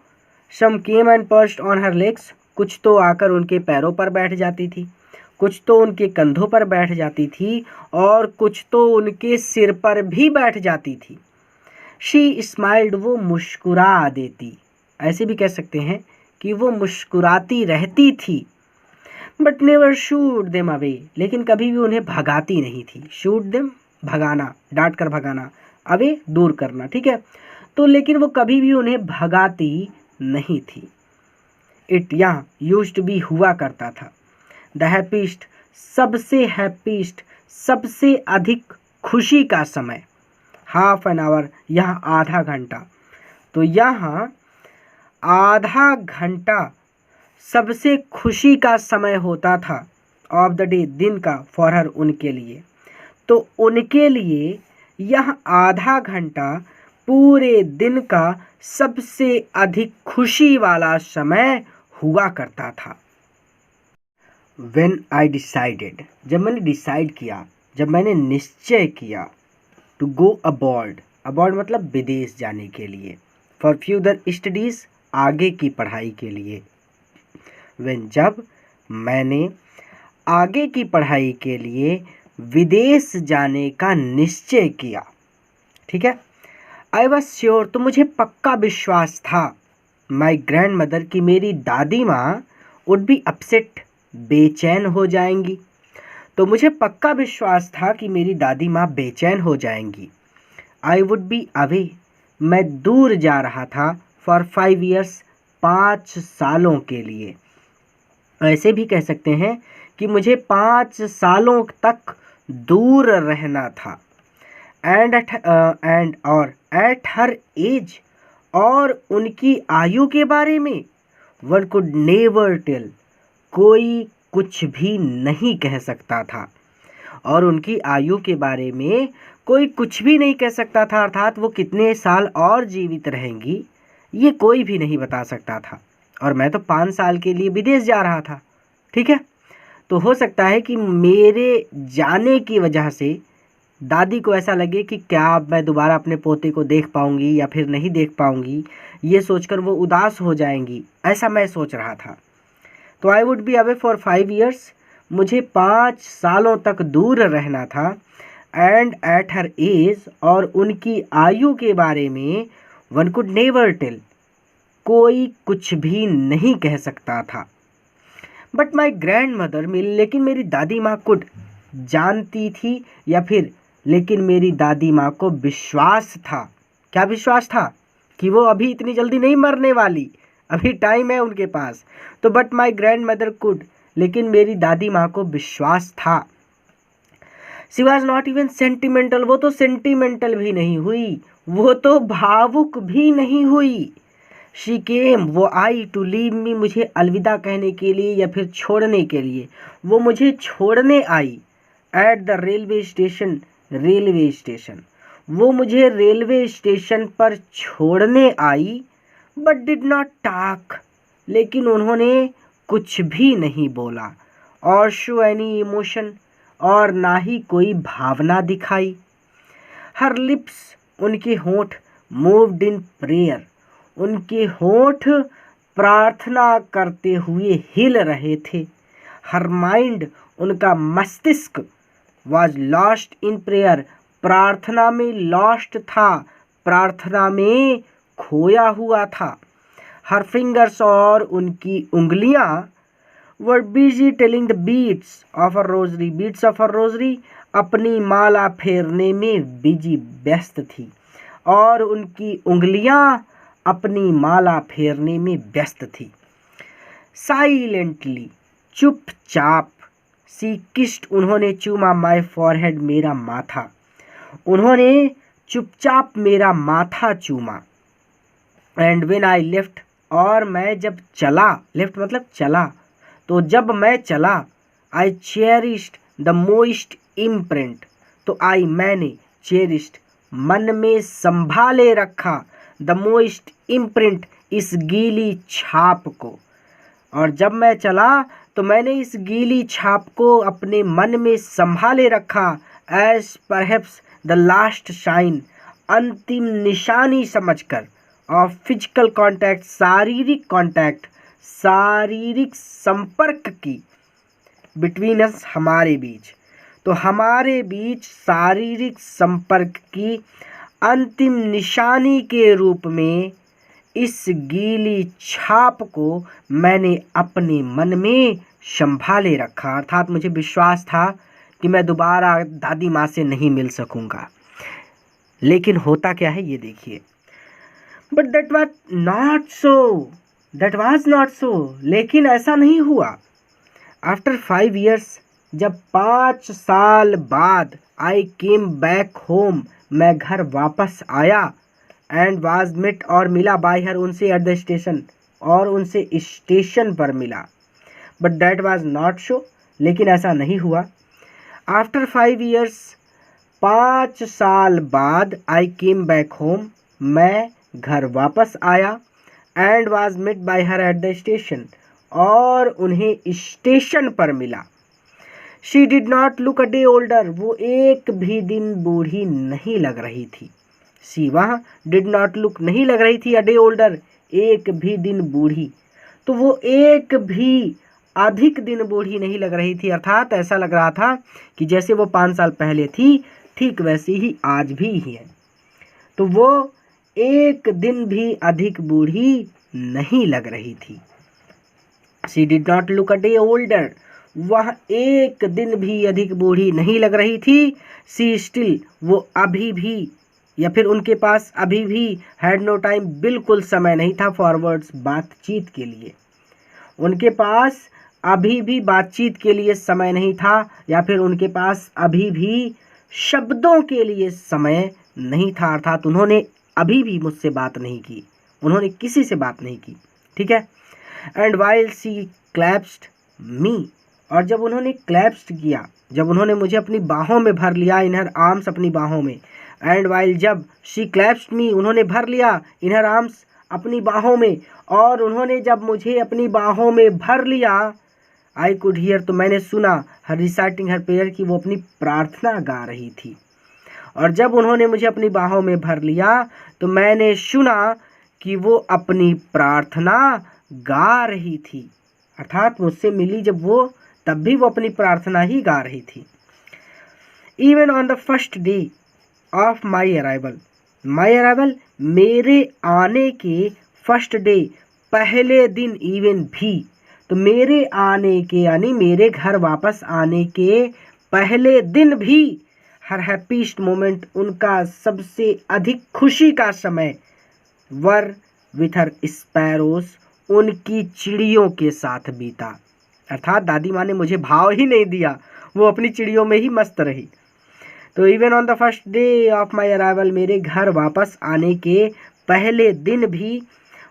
some came and perched on her legs, कुछ तो आकर उनके पैरों पर बैठ जाती थी, कुछ तो उनके कंधों पर बैठ जाती थी, और कुछ तो उनके सिर पर भी बैठ जाती थी। शी स्माइल्ड, वो मुस्कुरा देती, ऐसे भी कह सकते हैं कि वो मुस्कुराती रहती थी, but never shoot them away, लेकिन कभी भी उन्हें भगाती नहीं थी। शूट देम भगाना, डांट कर भगाना, अवे दूर करना, ठीक है। तो लेकिन वो कभी भी उन्हें भगाती नहीं थी। इट यहाँ यूज्ड टू बी हुआ करता था। द हैप्पीस्ट, हैप्पीस्ट, सबसे अधिक खुशी का समय। हाफ एन आवर, यहाँ आधा घंटा। तो यहाँ आधा घंटा सबसे खुशी का समय होता था ऑफ द डे, दिन का, फॉर हर, उनके लिए। तो उनके लिए यह आधा घंटा पूरे दिन का सबसे अधिक खुशी वाला समय हुआ करता था। When I decided, जब मैंने डिसाइड किया, जब मैंने निश्चय किया, टू गो अबॉर्ड, अबॉर्ड मतलब विदेश जाने के लिए, फॉर फ्यूदर स्टडीज़, आगे की पढ़ाई के लिए। When, जब मैंने आगे की पढ़ाई के लिए विदेश जाने का निश्चय किया, ठीक है। आई वॉज श्योर, तो मुझे पक्का विश्वास था, माई ग्रैंड मदर, की मेरी दादी माँ वुड बी अपसेट, बेचैन हो जाएंगी। तो मुझे पक्का विश्वास था कि मेरी दादी माँ बेचैन हो जाएंगी। आई वुड बी अवे, मैं दूर जा रहा था, फॉर 5 years, 5 सालों के लिए। ऐसे भी कह सकते हैं कि मुझे 5 सालों तक दूर रहना था। एंड एट हर एज, और उनकी आयु के बारे में, वन कुड नेवर टेल, कोई कुछ भी नहीं कह सकता था। और उनकी आयु के बारे में कोई कुछ भी नहीं कह सकता था, अर्थात वो कितने साल और जीवित रहेंगी ये कोई भी नहीं बता सकता था। और मैं तो 5 साल के लिए विदेश जा रहा था, ठीक है। तो हो सकता है कि मेरे जाने की वजह से दादी को ऐसा लगे कि क्या मैं दोबारा अपने पोते को देख पाऊंगी या फिर नहीं देख पाऊंगी, ये सोचकर वो उदास हो जाएंगी, ऐसा मैं सोच रहा था। तो I would be away for 5 years, मुझे 5 सालों तक दूर रहना था। एंड एट हर एज, और उनकी आयु के बारे में, वन कुड नेवर टेल, कोई कुछ भी नहीं कह सकता था। बट माई ग्रैंड मदर, लेकिन मेरी दादी माँ कुड, जानती थी, या फिर लेकिन मेरी दादी माँ को विश्वास था। क्या विश्वास था? कि वो अभी इतनी जल्दी नहीं मरने वाली, अभी टाइम है उनके पास। तो but my grand mother could, लेकिन मेरी दादी माँ को विश्वास था। She was not even sentimental, वो तो सेंटिमेंटल भी नहीं हुई, वो तो भावुक भी नहीं हुई। शी केम, वो आई, टू लीव मी, मुझे अलविदा कहने के लिए या फिर छोड़ने के लिए। वो मुझे छोड़ने आई। At the railway station, railway station, वो मुझे रेलवे स्टेशन पर छोड़ने आई। बट डिड नॉट टॉक, लेकिन उन्होंने कुछ भी नहीं बोला। और शो एनी इमोशन, और ना ही कोई भावना दिखाई। हर लिप्स, उनके होंठ, मूव्ड इन प्रेयर, उनके होंठ प्रार्थना करते हुए हिल रहे थे। हर माइंड, उनका मस्तिष्क, वाज लॉस्ट इन प्रेयर, प्रार्थना में लॉस्ट था, प्रार्थना में खोया हुआ था। हर फिंगर्स, और उनकी उंगलियां, were busy telling the beads of a rosary, beads of a rosary, अपनी माला फेरने में बिजी, व्यस्त थी। और उनकी उंगलियां अपनी माला फेरने में व्यस्त थी। साइलेंटली, चुपचाप, सी किस्ड, उन्होंने चूमा, माई फॉरहेड, मेरा माथा, उन्होंने चुपचाप मेरा माथा चूमा। एंड व्हेन आई लेफ्ट, और मैं जब चला, लेफ्ट मतलब चला, तो जब मैं चला, आई चेरिस्ड द मोस्ट इम्प्रिंट, तो आई, मैंने, चेरिस्ड, मन में संभाले रखा, द मोस्ट इम्प्रिंट, इस गीली छाप को। और जब मैं चला तो मैंने इस गीली छाप को अपने मन में संभाले रखा। As perhaps the last shine, अंतिम निशानी समझकर, ऑफ फिजिकल कॉन्टैक्ट, शारीरिक कॉन्टैक्ट, शारीरिक संपर्क की, बिटवीन अस, हमारे बीच। तो हमारे बीच शारीरिक संपर्क की अंतिम निशानी के रूप में इस गीली छाप को मैंने अपने मन में संभाले रखा, अर्थात मुझे विश्वास था कि मैं दोबारा दादी माँ से नहीं मिल सकूंगा। लेकिन होता क्या है ये देखिए। But that was not so, लेकिन ऐसा नहीं हुआ। आफ्टर 5 years, जब 5 साल बाद आई केम बैक होम, मैं घर वापस आया, एंड वाज मिट और मिला बाय हर, उनसे एट द स्टेशन, और उनसे स्टेशन पर मिला। But that was not so, लेकिन ऐसा नहीं हुआ। आफ्टर 5 years, 5 साल बाद आई केम बैक होम, मैं घर वापस आया, एंड वाज मिट bye her at the station, और उन्हें स्टेशन पर मिला। She did not look a day older, वो एक भी दिन बूढ़ी नहीं लग रही थी। सी वहाँ डिड नॉट लुक नहीं लग रही थी, अ डे ओल्डर एक भी दिन बूढ़ी, तो वो एक भी अधिक दिन बूढ़ी नहीं लग रही थी, अर्थात ऐसा लग रहा था कि जैसे वो 5 साल पहले थी ठीक वैसी ही आज भी ही है। तो वो एक दिन भी अधिक बूढ़ी नहीं लग रही थी। She did not look a day older, वह एक दिन भी अधिक बूढ़ी नहीं लग रही थी। सी स्टिल, वो अभी भी, या फिर उनके पास अभी भी, हैड नो टाइम, बिल्कुल समय नहीं था, फॉरवर्ड्स, बातचीत के लिए। उनके पास अभी भी बातचीत के लिए समय नहीं था, या फिर उनके पास अभी भी शब्दों के लिए समय नहीं था, अर्थात उन्होंने अभी भी मुझसे बात नहीं की, उन्होंने किसी से बात नहीं की। ठीक है। एंड वाइल सी क्लैप्स्ड मी, और जब उन्होंने क्लैप्स्ड किया, जब उन्होंने मुझे अपनी बाहों में भर लिया, इन हर आर्म्स, अपनी बाहों में। एंड वाइल, जब शी क्लैप्स्ड मी, उन्होंने भर लिया, इन हर आर्म्स, अपनी बाहों में, और उन्होंने जब मुझे अपनी बाहों में भर लिया, आई कुड हियर, तो मैंने सुना, हर रिसाइटिंग हर प्रेयर, की वो अपनी प्रार्थना गा रही थी। और जब उन्होंने मुझे अपनी बाहों में भर लिया तो मैंने सुना कि वो अपनी प्रार्थना गा रही थी, अर्थात मुझसे मिली जब वो, तब भी वो अपनी प्रार्थना ही गा रही थी। Even on the first day of my arrival, मेरे आने के फर्स्ट डे, पहले दिन, इवन भी, तो मेरे आने के यानी मेरे घर वापस आने के पहले दिन भी, हर हैप्पीस्ट मोमेंट, उनका सबसे अधिक खुशी का समय, वर विथ हर स्पैरोज, उनकी चिड़ियों के साथ बीता, अर्थात दादी माँ ने मुझे भाव ही नहीं दिया, वो अपनी चिड़ियों में ही मस्त रही। तो even on the first day of my arrival, मेरे घर वापस आने के पहले दिन भी,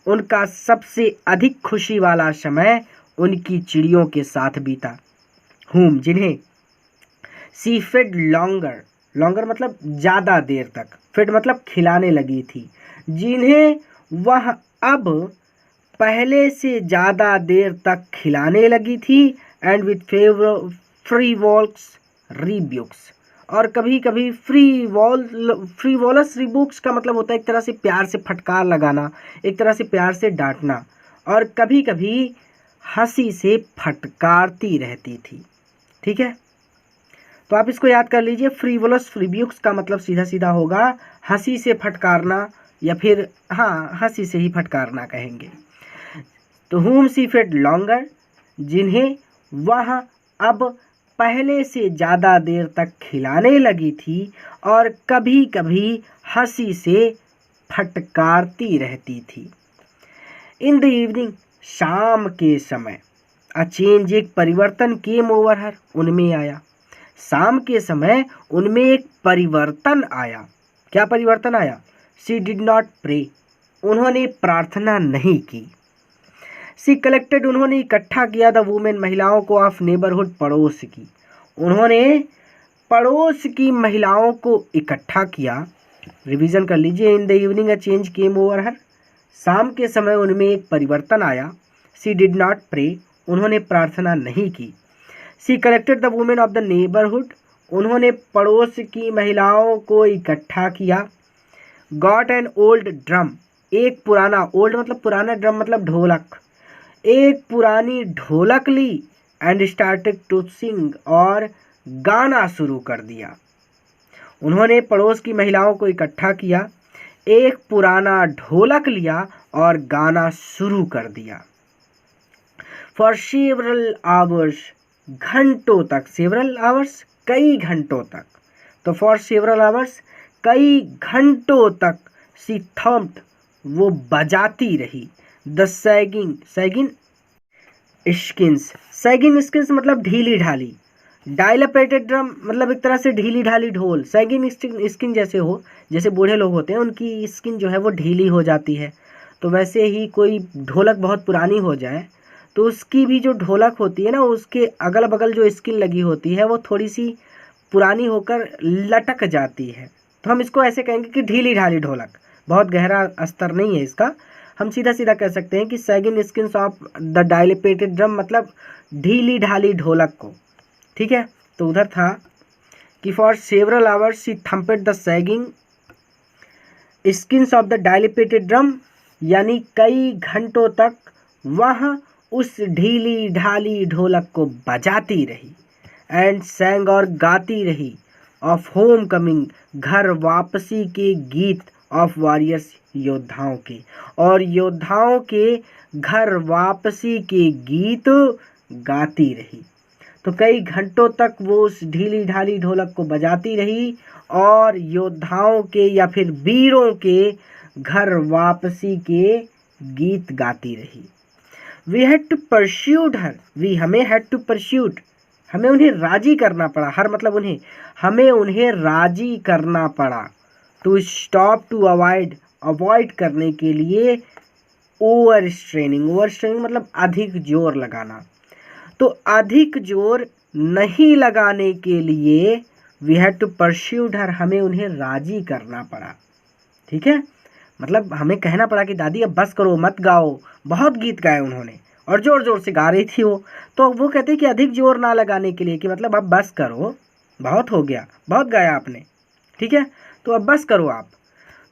उनका सबसे अधिक खुशी वाला समय उनकी चिड़ियों के साथ बीता। हुम, जिन्हें, सी फेड लॉन्गर, लॉन्गर मतलब ज़्यादा देर तक, फेड मतलब खिलाने लगी थी, जिन्हें वह अब पहले से ज़्यादा देर तक खिलाने लगी थी। एंड विथ फ्रीवॉल्स रिब्यूक्स, और कभी कभी फ्रीवॉलस रिब्यूक्स का मतलब होता है एक तरह से प्यार से फटकार लगाना, एक तरह से प्यार से डांटना, और कभी कभी हंसी से फटकारती रहती थी। ठीक है, तो आप इसको याद कर लीजिए। फ्रीवोलस रिब्यूक्स का मतलब सीधा सीधा होगा हंसी से फटकारना, या फिर हाँ, हंसी से ही फटकारना कहेंगे। तो हुम सी फेड लॉन्गर, जिन्हें वह अब पहले से ज़्यादा देर तक खिलाने लगी थी, और कभी कभी हंसी से फटकारती रहती थी। इन द इवनिंग, शाम के समय, अ चेंज, एक परिवर्तन, केम ओवर हर, उनमें आया। शाम के समय उनमें एक परिवर्तन आया। क्या परिवर्तन आया? शी डिड नॉट प्रे, उन्होंने प्रार्थना नहीं की। शी कलेक्टेड, उन्होंने इकट्ठा किया, द वुमेन, महिलाओं को, ऑफ नेबरहुड, पड़ोस की, उन्होंने पड़ोस की महिलाओं को इकट्ठा किया। रिवीजन कर लीजिए। In the evening a change came over हर, शाम के समय उनमें एक परिवर्तन आया। शी डिड नॉट प्रे, उन्होंने प्रार्थना नहीं की। She collected the women of the neighbourhood, उन्होंने पड़ोस की महिलाओं को इकट्ठा किया। गॉट एन ओल्ड ड्रम, एक पुराना, ओल्ड मतलब पुराना, ड्रम मतलब ढोलक, एक पुरानी ढोलक ली। एंड स्टार्टेड टू सिंग, और गाना शुरू कर दिया। उन्होंने पड़ोस की महिलाओं को इकट्ठा किया, एक पुराना ढोलक लिया और गाना शुरू कर दिया। फॉर सेवरल आवर्स, घंटों तक, सेवरल आवर्स कई घंटों तक, तो फॉर सेवरल आवर्स कई घंटों तक, सी थम्प्ड वो बजाती रही, the sagging, sagging skins, sagging skins मतलब ढीली ढाली, डायलेपेटेड ड्रम मतलब एक तरह से ढीली ढाली ढोल, सैगिंग स्किन जैसे हो, जैसे बूढ़े लोग होते हैं उनकी स्किन जो है वो ढीली हो जाती है, तो वैसे ही कोई ढोलक बहुत पुरानी हो जाए तो उसकी भी जो ढोलक होती है ना, उसके अगल बगल जो स्किन लगी होती है वो थोड़ी सी पुरानी होकर लटक जाती है, तो हम इसको ऐसे कहेंगे कि ढीली ढाली ढोलक। बहुत गहरा स्तर नहीं है इसका, हम सीधा सीधा कह सकते हैं कि sagging skins of the dilapidated drum मतलब ढीली ढाली ढोलक को। ठीक है, तो उधर था कि for several hours she thumped the sagging skins of the dilapidated drum, यानी कई घंटों तक वह उस ढीली ढाली ढोलक को बजाती रही, एंड सैंग और गाती रही, ऑफ होम कमिंग घर वापसी के गीत, ऑफ वॉरियर्स योद्धाओं के, और योद्धाओं के घर वापसी के गीत गाती रही। तो कई घंटों तक वो उस ढीली ढाली ढोलक को बजाती रही और योद्धाओं के या फिर वीरों के घर वापसी के गीत गाती रही। We had to persuade her, we हमें हैड टू परस्यूड, हमें उन्हें राजी करना पड़ा, हर मतलब उन्हें, हमें उन्हें राजी करना पड़ा, to stop to avoid, avoid करने के लिए, ओवर स्ट्रेनिंग, ओवर स्ट्रेनिंग मतलब अधिक जोर लगाना, तो अधिक जोर नहीं लगाने के लिए we had to persuade her, हमें उन्हें राजी करना पड़ा। ठीक है, मतलब हमें कहना पड़ा कि दादी अब बस करो, मत गाओ, बहुत गीत गाए उन्होंने और जोर जोर से गा रही थी वो, तो वो कहते कि अधिक जोर ना लगाने के लिए, कि मतलब अब बस करो, बहुत हो गया, बहुत गाया आपने, ठीक है, तो अब बस करो आप।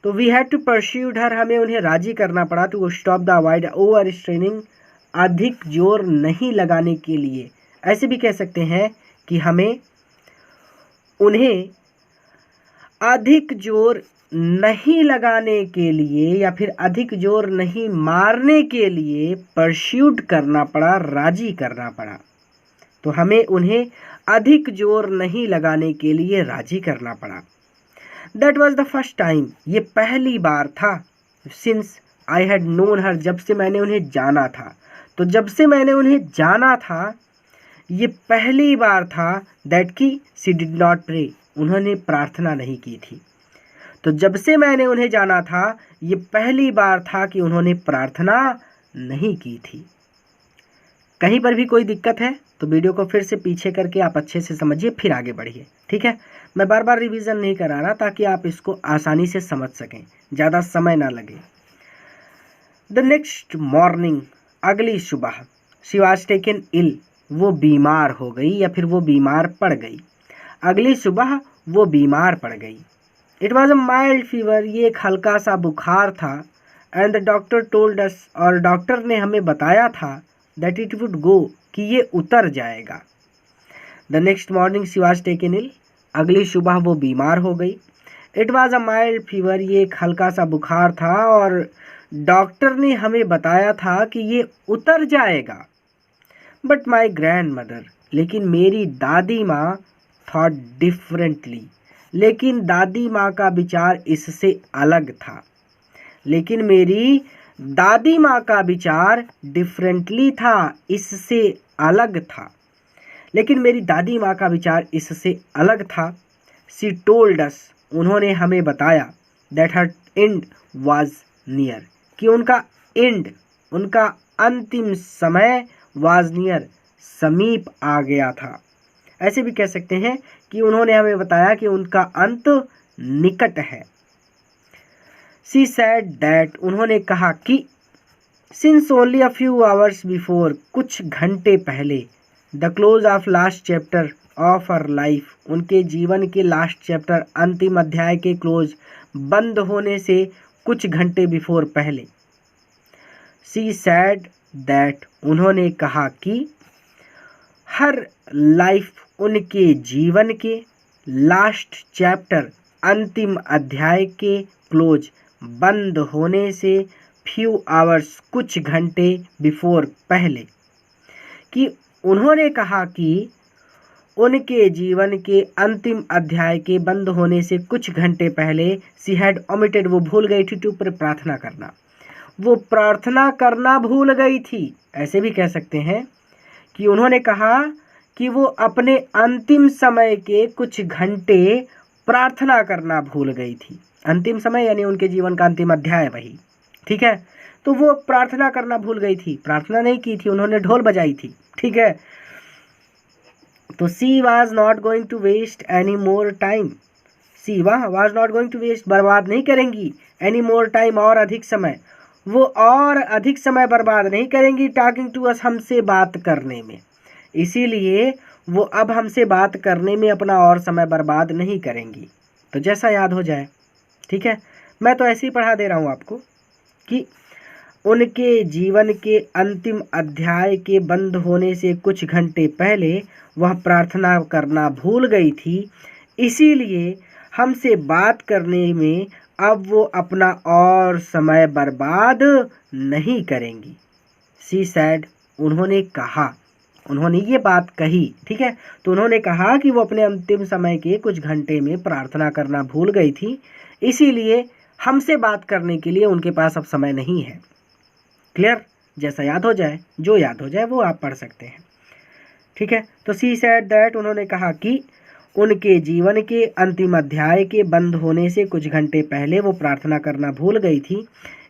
तो we had to persuade her, हमें उन्हें राजी करना पड़ा, to stop the avoid overstraining, अधिक जोर नहीं लगाने के लिए। ऐसे भी कह सकते हैं कि हमें उन्हें अधिक जोर नहीं लगाने के लिए या फिर अधिक जोर नहीं मारने के लिए परस्यूड करना पड़ा, राजी करना पड़ा, तो हमें उन्हें अधिक जोर नहीं लगाने के लिए राजी करना पड़ा। That was the first time, ये पहली बार था, सिंस आई हैड नोन हर, जब से मैंने उन्हें जाना था, तो जब से मैंने उन्हें जाना था ये पहली बार था, दैट की शी डिड नॉट प्रे, उन्होंने प्रार्थना नहीं की थी। तो जब से मैंने उन्हें जाना था ये पहली बार था कि उन्होंने प्रार्थना नहीं की थी। कहीं पर भी कोई दिक्कत है तो वीडियो को फिर से पीछे करके आप अच्छे से समझिए, फिर आगे बढ़िए। ठीक है, मैं बार बार रिवीजन नहीं करा रहा ताकि आप इसको आसानी से समझ सकें, ज़्यादा समय ना लगे। द नेक्स्ट मॉर्निंग, अगली सुबह, शी वॉज टेकन इल, वो बीमार हो गई या फिर वो बीमार पड़ गई। अगली सुबह वो बीमार पड़ गई। It was a mild fever, ये एक हल्का सा बुखार था। And the doctor told us, और डॉक्टर ने हमें बताया था, दैट इट वुड गो, कि ये उतर जाएगा। The next morning she was taken ill, अगली सुबह वो बीमार हो गई। It was a mild fever, ये एक हल्का सा बुखार था और डॉक्टर ने हमें बताया था कि ये उतर जाएगा। बट माई ग्रैंड मदर, लेकिन मेरी दादी माँ, थॉट डिफरेंटली, लेकिन दादी माँ का विचार इससे अलग था। लेकिन मेरी दादी माँ का विचार डिफरेंटली था, इससे अलग था। लेकिन मेरी दादी माँ का विचार इससे अलग था। शी टोल्ड अस, उन्होंने हमें बताया, that her and was near, कि उनका एंड, उनका अंतिम समय, वाज नियर, समीप आ गया था। ऐसे भी कह सकते हैं कि उन्होंने हमें बताया कि उनका अंत निकट है। शी सेड दैट, उन्होंने कहा कि, since only a few hours before, कुछ घंटे पहले, the close of last chapter of her life, उनके जीवन के लास्ट चैप्टर, अंतिम अध्याय के क्लोज, बंद होने से कुछ घंटे बिफोर, पहले। शी सेड दैट, उन्होंने कहा कि, हर लाइफ, उनके जीवन के लास्ट चैप्टर, अंतिम अध्याय के क्लोज, बंद होने से फ्यू आवर्स कुछ घंटे बिफोर पहले, कि उन्होंने कहा कि उनके जीवन के अंतिम अध्याय के बंद होने से कुछ घंटे पहले सी हैड ओमिटेड, वो भूल गई थी टू प्रार्थना करना, वो प्रार्थना करना भूल गई थी। ऐसे भी कह सकते हैं कि उन्होंने कहा कि वो अपने अंतिम समय के कुछ घंटे प्रार्थना करना भूल गई थी। अंतिम समय यानी उनके जीवन का अंतिम अध्याय वही, ठीक है। तो वो प्रार्थना करना भूल गई थी, प्रार्थना नहीं की थी, उन्होंने ढोल बजाई थी, ठीक है। तो she was not going to waste any more time, she was not going to waste, बर्बाद नहीं करेंगी एनी मोर टाइम, और अधिक समय, वो और अधिक समय बर्बाद नहीं करेंगी टॉकिंग टू अस, हमसे बात करने में। इसीलिए वो अब हमसे बात करने में अपना और समय बर्बाद नहीं करेंगी। तो जैसा याद हो जाए, ठीक है। मैं तो ऐसे ही पढ़ा दे रहा हूँ आपको कि उनके जीवन के अंतिम अध्याय के बंद होने से कुछ घंटे पहले वह प्रार्थना करना भूल गई थी, इसीलिए हमसे बात करने में अब वो अपना और समय बर्बाद नहीं करेंगी। सी सैड, उन्होंने कहा, उन्होंने ये बात कही, ठीक है। तो उन्होंने कहा कि वो अपने अंतिम समय के कुछ घंटे में प्रार्थना करना भूल गई थी, इसीलिए हमसे बात करने के लिए उनके पास अब समय नहीं है। क्लियर? जैसा याद हो जाए, जो याद हो जाए वो आप पढ़ सकते हैं, ठीक है। तो सी सेड दैट, उन्होंने कहा कि उनके जीवन के अंतिम अध्याय के बंद होने से कुछ घंटे पहले वो प्रार्थना करना भूल गई थी,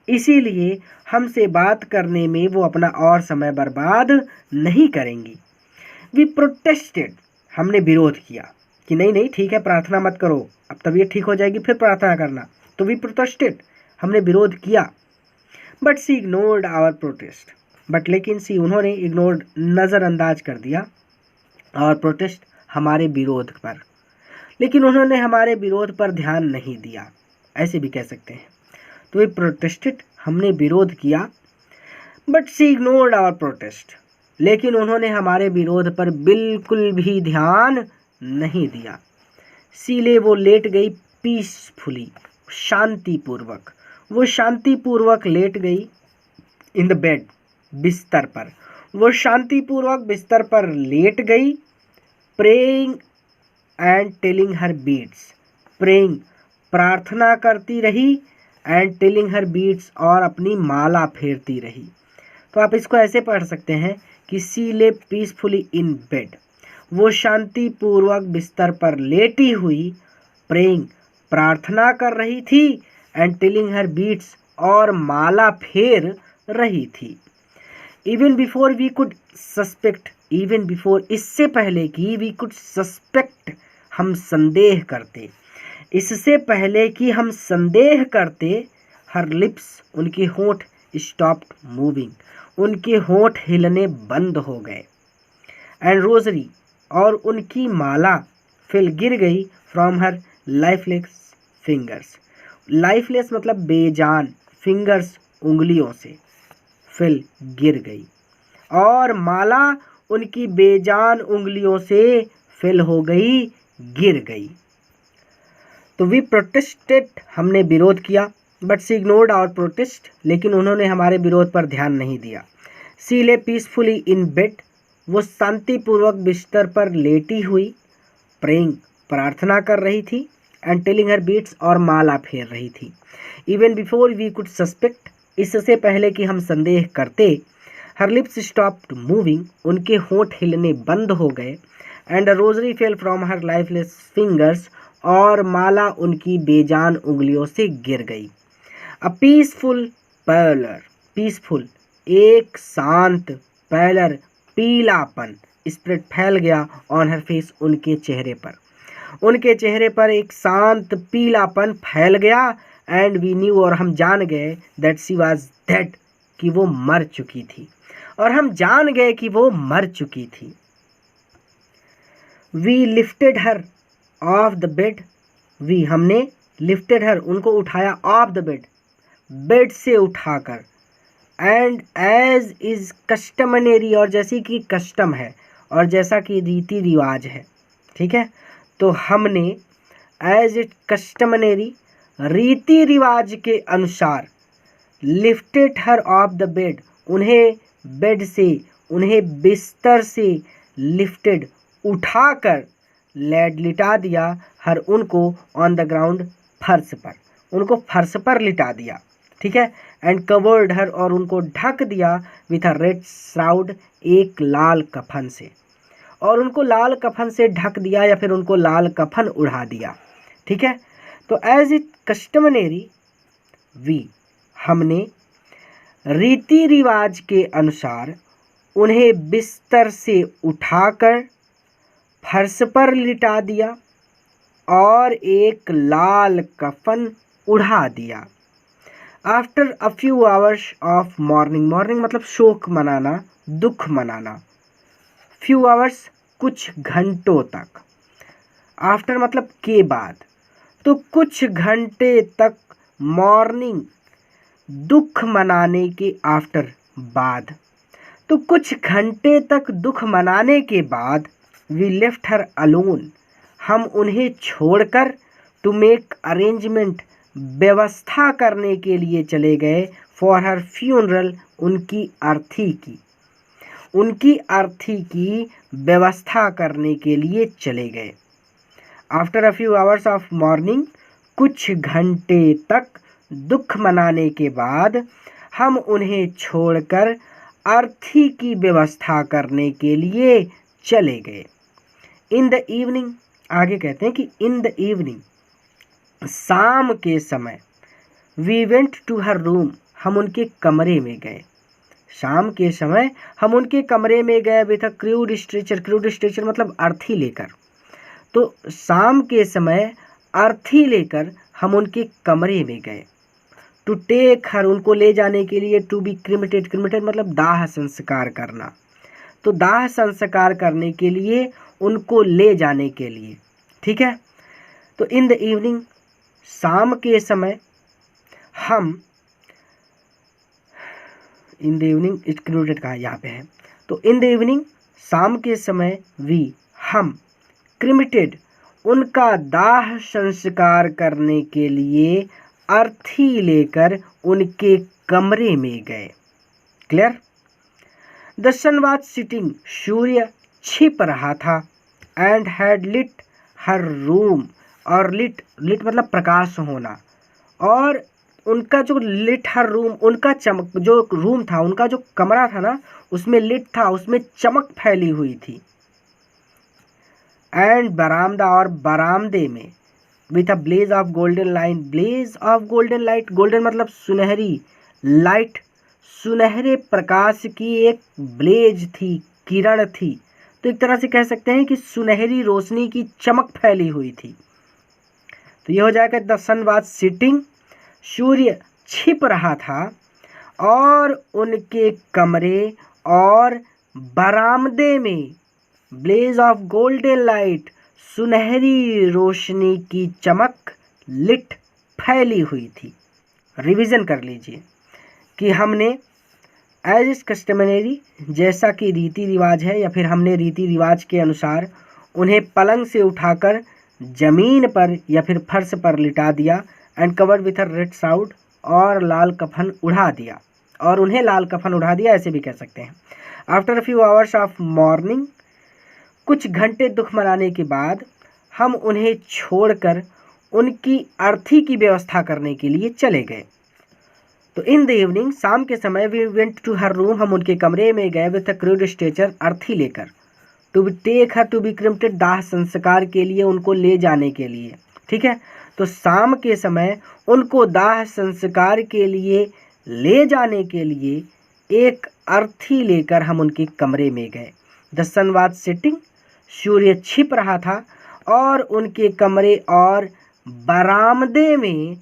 इसीलिए हमसे बात करने में वो अपना और समय बर्बाद नहीं करेंगी। वी प्रोटेस्टेड, हमने विरोध किया कि नहीं नहीं ठीक है, प्रार्थना मत करो, अब तबीयत ठीक हो जाएगी फिर प्रार्थना करना। तो वी प्रोटेस्टेड, हमने विरोध किया। But she ignored our protest, but लेकिन सी, उन्होंने इग्नोर्ड, नज़रअंदाज कर दिया, और प्रोटेस्ट, हमारे विरोध पर, लेकिन उन्होंने हमारे विरोध पर ध्यान नहीं दिया, ऐसे भी कह सकते हैं। तो वी प्रोटेस्टेड, हमने विरोध किया। But she ignored our protest, लेकिन उन्होंने हमारे विरोध पर बिल्कुल भी ध्यान नहीं दिया। सीले, वो लेट गई पीसफुली, शांतिपूर्वक, वो शांतिपूर्वक लेट गई इन द बेड, बिस्तर पर, वो शांतिपूर्वक बिस्तर पर लेट गई। Praying and telling her beads, praying, प्रार्थना करती रही, एंड टेलिंग हर बीट्स, और अपनी माला फेरती रही। तो आप इसको ऐसे पढ़ सकते हैं कि सी ले पीसफुली इन बेड, वो शांतिपूर्वक बिस्तर पर लेटी हुई, प्रेइंग, प्रार्थना कर रही थी, एंड टेलिंग हर बीट्स, और माला फेर रही थी। Even before we could suspect, even before, इससे पहले कि वी कुड सस्पेक्ट, हम संदेह करते, इससे पहले कि हम संदेह करते, हर लिप्स, उनके होंठ, स्टॉप्ड मूविंग, उनके होंठ हिलने बंद हो गए। एंड रोजरी, और उनकी माला, फिल, गिर गई, from her lifeless fingers, lifeless मतलब बेजान, फिंगर्स, उंगलियों से, फिल, गिर गई, और माला उनकी बेजान उंगलियों से फिल हो गई, गिर गई। तो वी प्रोटेस्टेड, हमने विरोध किया। But she ignored our protest, लेकिन उन्होंने हमारे विरोध पर ध्यान नहीं दिया। सी ले पीसफुली इन बेड, वो शांतिपूर्वक बिस्तर पर लेटी हुई, प्रेइंग, प्रार्थना कर रही थी, एंड टेलिंग हर बीट्स, और माला फेर रही थी। Even before we could suspect, इससे पहले कि हम संदेह करते, हर लिप्स स्टॉप्ड मूविंग, उनके होंठ हिलने बंद हो गए, and a rosary fell from her lifeless fingers, और माला उनकी बेजान उंगलियों से गिर गई। अ पीसफुल पैलर, पीसफुल, एक शांत, पैलर, पीलापन, स्प्रेड, फैल गया, ऑन हर फेस, उनके चेहरे पर, उनके चेहरे पर एक शांत पीलापन फैल गया। एंड वी न्यू, और हम जान गए, दैट शी वाज डेड, कि वो मर चुकी थी, और हम जान गए कि वो मर चुकी थी। We lifted her off the bed, we, हमने, लिफ्टेड हर, उनको उठाया, ऑफ द बेड, बेड से उठाकर, एंड एज इज कस्टमनरी, और जैसी कि कस्टम है, और जैसा कि रीति रिवाज है, ठीक है। तो हमने, एज इट कस्टमनरी, रीति रिवाज के अनुसार lifted her off the bed, उन्हें बेड से, उन्हें बिस्तर से लिफ्टेड उठाकर, लेड लिटा दिया, हर उनको ऑन द ग्राउंड फर्श पर, उनको फर्श पर लिटा दिया, ठीक है। एंड कवर्ड हर, और उनको ढक दिया, विथ अ रेड श्राउड, एक लाल कफन से, और उनको लाल कफन से ढक दिया या फिर उनको लाल कफन उड़ा दिया, ठीक है। तो एज इट कस्टमरी वी, हमने रीति रिवाज के अनुसार उन्हें बिस्तर से उठाकर फर्श पर लिटा दिया और एक लाल कफन उड़ा दिया। After a few hours of morning, morning मतलब शोक मनाना, दुख मनाना, फ्यू आवर्स कुछ घंटों तक, आफ्टर मतलब के बाद, तो कुछ घंटे तक मॉर्निंग दुख मनाने के आफ्टर बाद, तो कुछ घंटे तक दुख मनाने के बाद वी लेफ्ट हर अलोन, हम उन्हें छोड़कर, टू मेक अरेंजमेंट, व्यवस्था करने के लिए चले गए, फॉर हर फ्यूनरल, उनकी अर्थी की, उनकी अर्थी की व्यवस्था करने के लिए चले गए। After a few hours of morning, कुछ घंटे तक दुख मनाने के बाद हम उन्हें छोड़कर अर्थी की व्यवस्था करने के लिए चले गए। इन द इवनिंग, आगे कहते हैं कि इन द इवनिंग, शाम के समय, we went to her room, हम उनके कमरे में गए, शाम के समय हम उनके कमरे में गए, with a crude stretcher, crude stretcher मतलब अर्थी लेकर, तो शाम के समय अर्थी लेकर हम उनके कमरे में गए। टू टेक हर, उनको ले जाने के लिए, टू बी क्रिमेटेड, क्रिमेटेड मतलब दाह संस्कार करना, तो दाह संस्कार करने के लिए, उनको ले जाने के लिए, ठीक है। तो इन द इवनिंग, शाम के समय, हम इन द इवनिंग इंक्लूडेड कहा यहाँ पे है, तो इन द इवनिंग शाम के समय, वी हम, क्रिमेटेड उनका दाह संस्कार करने के लिए अर्थी लेकर उनके कमरे में गए। Clear. The sun was setting, सूर्य छिप रहा था, and had lit her room, और लिट, लिट मतलब प्रकाश होना, और उनका जो लिट हर रूम, उनका चमक, जो रूम था, उनका जो कमरा था ना, उसमें लिट था, उसमें चमक फैली हुई थी। एंड बरामदा, और बरामदे में, with a blaze of golden light, blaze of golden light, golden मतलब सुनहरी, लाइट सुनहरे प्रकाश की एक ब्लेज थी, किरण थी, तो एक तरह से कह सकते हैं कि सुनहरी रोशनी की चमक फैली हुई थी। तो ये हो जाएगा द सन वाज सिटिंग, सूर्य छिप रहा था, और उनके कमरे और बरामदे में, ब्लेज ऑफ गोल्डन लाइट, सुनहरी रोशनी की चमक, लिट फैली हुई थी। रिवीजन कर लीजिए कि हमने एज इज कस्टमरी, जैसा कि रीति रिवाज है या फिर हमने रीति रिवाज के अनुसार उन्हें पलंग से उठाकर जमीन पर या फिर फर्श पर लिटा दिया, and covered with a red shroud, और लाल कफन उड़ा दिया, और उन्हें लाल कफन उड़ा दिया, ऐसे भी कह सकते हैं। After a few hours of morning, कुछ घंटे दुख मनाने के बाद हम उन्हें छोड़कर उनकी अर्थी की व्यवस्था करने के लिए चले गए। तो इन द इवनिंग, शाम के समय, we went to her room, हम उनके कमरे में गए, विथ अ क्रूड स्ट्रेचर, अर्थी लेकर, to be take her, to be cremated, दाह संस्कार के लिए, उनको ले जाने के लिए, ठीक है। तो शाम के समय उनको दाह संस्कार के लिए ले जाने के लिए एक अर्थी लेकर हम उनके कमरे में गए। द सन वाज सेटिंग, सूर्य छिप रहा था, और उनके कमरे और बरामदे में,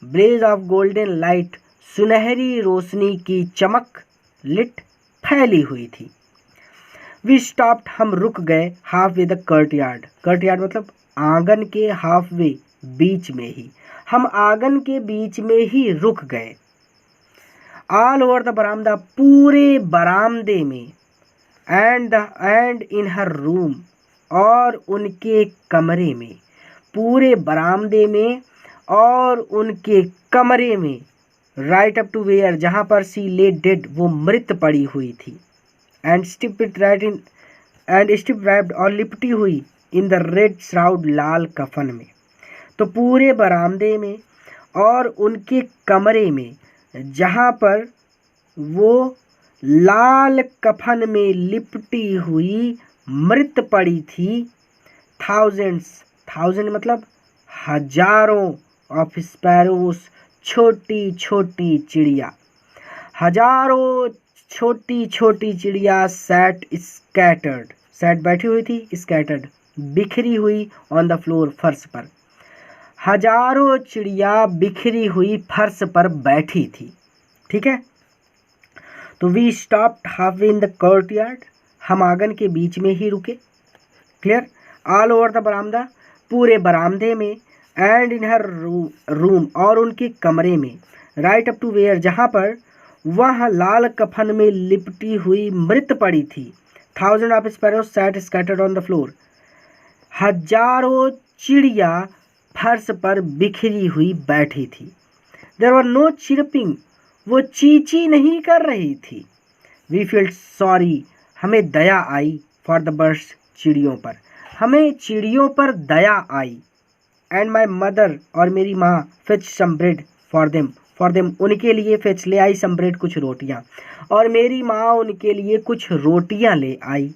ब्लेज ऑफ गोल्डन लाइट, सुनहरी रोशनी की चमक, लिट फैली हुई थी। वी स्टॉप्ड, हम रुक गए, हाफ वे द कर्टयार्ड, कर्टयार्ड मतलब आंगन के हाफ वे, बीच में ही, हम आंगन के बीच में ही रुक गए। ऑल ओवर द बरामदा, पूरे बरामदे में, एंड इन हर रूम, और उनके कमरे में, पूरे बरामदे में और उनके कमरे में राइट अप टू वेयर जहाँ पर सी ले डेड वो मृत पड़ी हुई थी एंड स्टिप रैप्ड और लिपटी हुई इन द रेड श्राउड लाल कफन में। तो पूरे बरामदे में और उनके कमरे में जहाँ पर वो लाल कफन में लिपटी हुई मृत पड़ी थी, थाउजेंड मतलब हजारों ऑफ स्पैरोस, छोटी छोटी चिड़िया, हजारों छोटी छोटी चिड़िया सैट बैठी हुई थी, स्कैटर्ड बिखरी हुई ऑन द फ्लोर फर्श पर, हजारों चिड़िया बिखरी हुई फर्श पर बैठी थी। ठीक है, तो we stopped halfway in the courtyard, हम आंगन के बीच में ही रुके। क्लियर, ऑल ओवर द बरामदा, पूरे बरामदे में, एंड इन हर रूम और उनके कमरे में, राइट अप टू वेयर जहाँ पर वह लाल कफन में लिपटी हुई मृत पड़ी थी, thousand of sparrows sat scattered on the floor, हजारों चिड़िया फर्श पर बिखरी हुई बैठी थी। देयर वर नो चिरपिंग, वो चींची नहीं कर रही थी। वी फील्ड सॉरी, हमें दया आई, फॉर द बर्ड्स, चिड़ियों पर, हमें चिड़ियों पर दया आई। एंड माई मदर, और मेरी माँ, fetch some bread for them, उनके लिए फेच ले आई सम ब्रेड, कुछ रोटियाँ, और मेरी माँ उनके लिए कुछ रोटियाँ ले आई।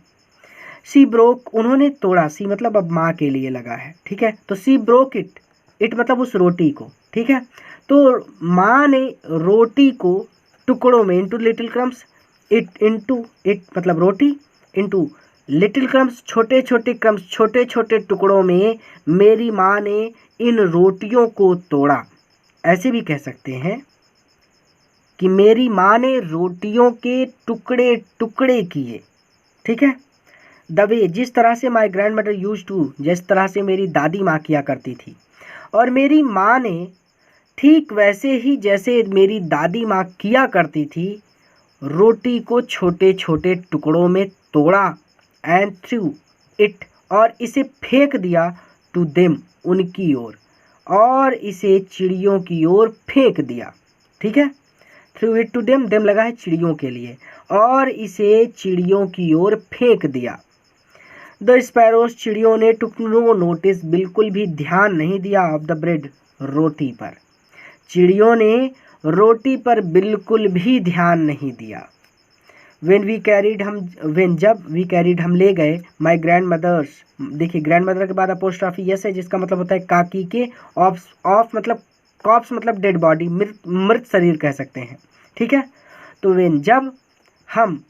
सी ब्रोक, उन्होंने तोड़ा, सी मतलब अब माँ के लिए लगा है। ठीक है, तो सी ब्रोक इट मतलब उस रोटी को। ठीक है, तो माँ ने रोटी को टुकड़ों में, इंटू लिटिल क्रम्स, इट मतलब रोटी, इंटू लिटिल क्रम्स छोटे छोटे क्रम्स, छोटे छोटे टुकड़ों में मेरी माँ ने इन रोटियों को तोड़ा। ऐसे भी कह सकते हैं कि मेरी माँ ने रोटियों के टुकड़े टुकड़े किए। ठीक है, द वे, जिस तरह से my grandmother use to, जिस तरह से मेरी दादी माँ किया करती थी, और मेरी माँ ने ठीक वैसे ही जैसे मेरी दादी माँ किया करती थी, रोटी को छोटे छोटे टुकड़ों में तोड़ा, एंड थ्रू इट, और इसे फेंक दिया, टू देम, उनकी ओर, और इसे चिड़ियों की ओर फेंक दिया। ठीक है, threw it to them, them लगा है चिड़ियों के लिए, और इसे चिड़ियों की ओर फेंक दिया। द स्पैरोस, चिड़ियों ने, टुक नो नोटिस, बिल्कुल भी ध्यान नहीं दिया, ऑफ द ब्रेड, रोटी पर, चिड़ियों ने रोटी पर बिल्कुल भी ध्यान नहीं दिया। जब वी कैरीड, हम ले गए, माई ग्रैंड मदर्स, देखिए ग्रैंड मदर के बाद अपोस्ट्रॉफी यस है, जिसका मतलब होता है काकी के, ऑफ मतलब कॉप्स मतलब डेड बॉडी, मृत शरीर कह सकते हैं। ठीक है, तो जब हम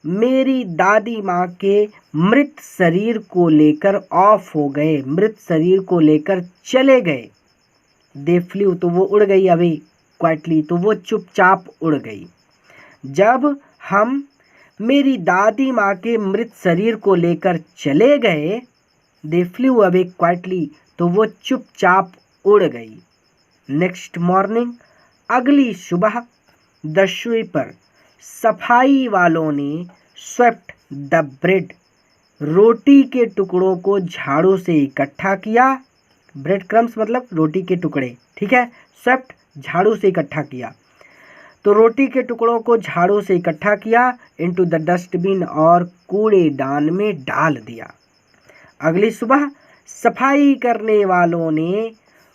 मेरी दादी माँ के मृत शरीर को लेकर ऑफ हो गए, मृत शरीर को लेकर चले गए, दे फ्लू, तो वो उड़ गई, अवे क्वाइटली, तो वो चुपचाप उड़ गई। जब हम मेरी दादी माँ के मृत शरीर को लेकर चले गए, दे फ्लू अवे क्वाइटली, तो वो चुपचाप उड़ गई। नेक्स्ट मॉर्निंग, अगली सुबह, द स्वीपर, सफाई वालों ने, स्वेप्ट द ब्रेड, रोटी के टुकड़ों को झाड़ू से इकट्ठा किया, ब्रेड क्रम्स मतलब रोटी के टुकड़े। ठीक है, स्वेप्ट झाड़ू से इकट्ठा किया, तो रोटी के टुकड़ों को झाड़ू से इकट्ठा किया, इनटू द डस्टबिन, और कूड़ेदान में डाल दिया। अगली सुबह सफाई करने वालों ने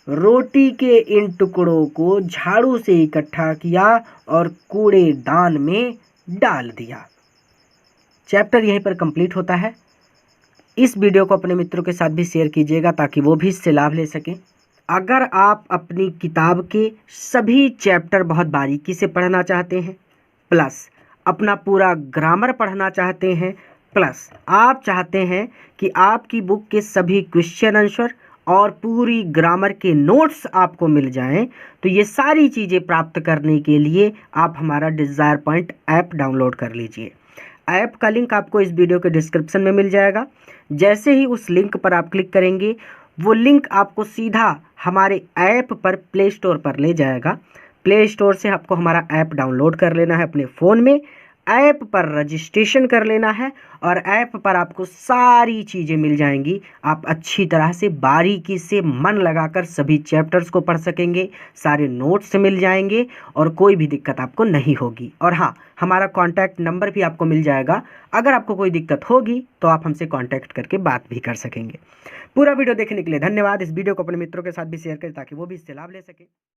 रोटी के इन टुकड़ों को झाड़ू से इकट्ठा किया और कूड़ेदान में डाल दिया। चैप्टर यहीं पर कंप्लीट होता है। इस वीडियो को अपने मित्रों के साथ भी शेयर कीजिएगा ताकि वो भी इससे लाभ ले सकें। अगर आप अपनी किताब के सभी चैप्टर बहुत बारीकी से पढ़ना चाहते हैं, प्लस अपना पूरा ग्रामर पढ़ना चाहते हैं, प्लस आप चाहते हैं कि आपकी बुक के सभी क्वेश्चन आंसर और पूरी ग्रामर के नोट्स आपको मिल जाएं, तो ये सारी चीज़ें प्राप्त करने के लिए आप हमारा डिज़ायर पॉइंट ऐप डाउनलोड कर लीजिए। ऐप का लिंक आपको इस वीडियो के डिस्क्रिप्शन में मिल जाएगा। जैसे ही उस लिंक पर आप क्लिक करेंगे, वो लिंक आपको सीधा हमारे ऐप पर प्ले स्टोर पर ले जाएगा। प्ले स्टोर से आपको हमारा ऐप डाउनलोड कर लेना है अपने फ़ोन में। ऐप पर रजिस्ट्रेशन कर लेना है और ऐप पर आपको सारी चीज़ें मिल जाएंगी। आप अच्छी तरह से बारीकी से मन लगाकर सभी चैप्टर्स को पढ़ सकेंगे, सारे नोट्स मिल जाएंगे और कोई भी दिक्कत आपको नहीं होगी। और हाँ, हमारा कॉन्टैक्ट नंबर भी आपको मिल जाएगा। अगर आपको कोई दिक्कत होगी तो आप हमसे कॉन्टैक्ट करके बात भी कर सकेंगे। पूरा वीडियो देखने के लिए धन्यवाद। इस वीडियो को अपने मित्रों के साथ भी शेयर करें ताकि वो भी इससे लाभ ले सकें।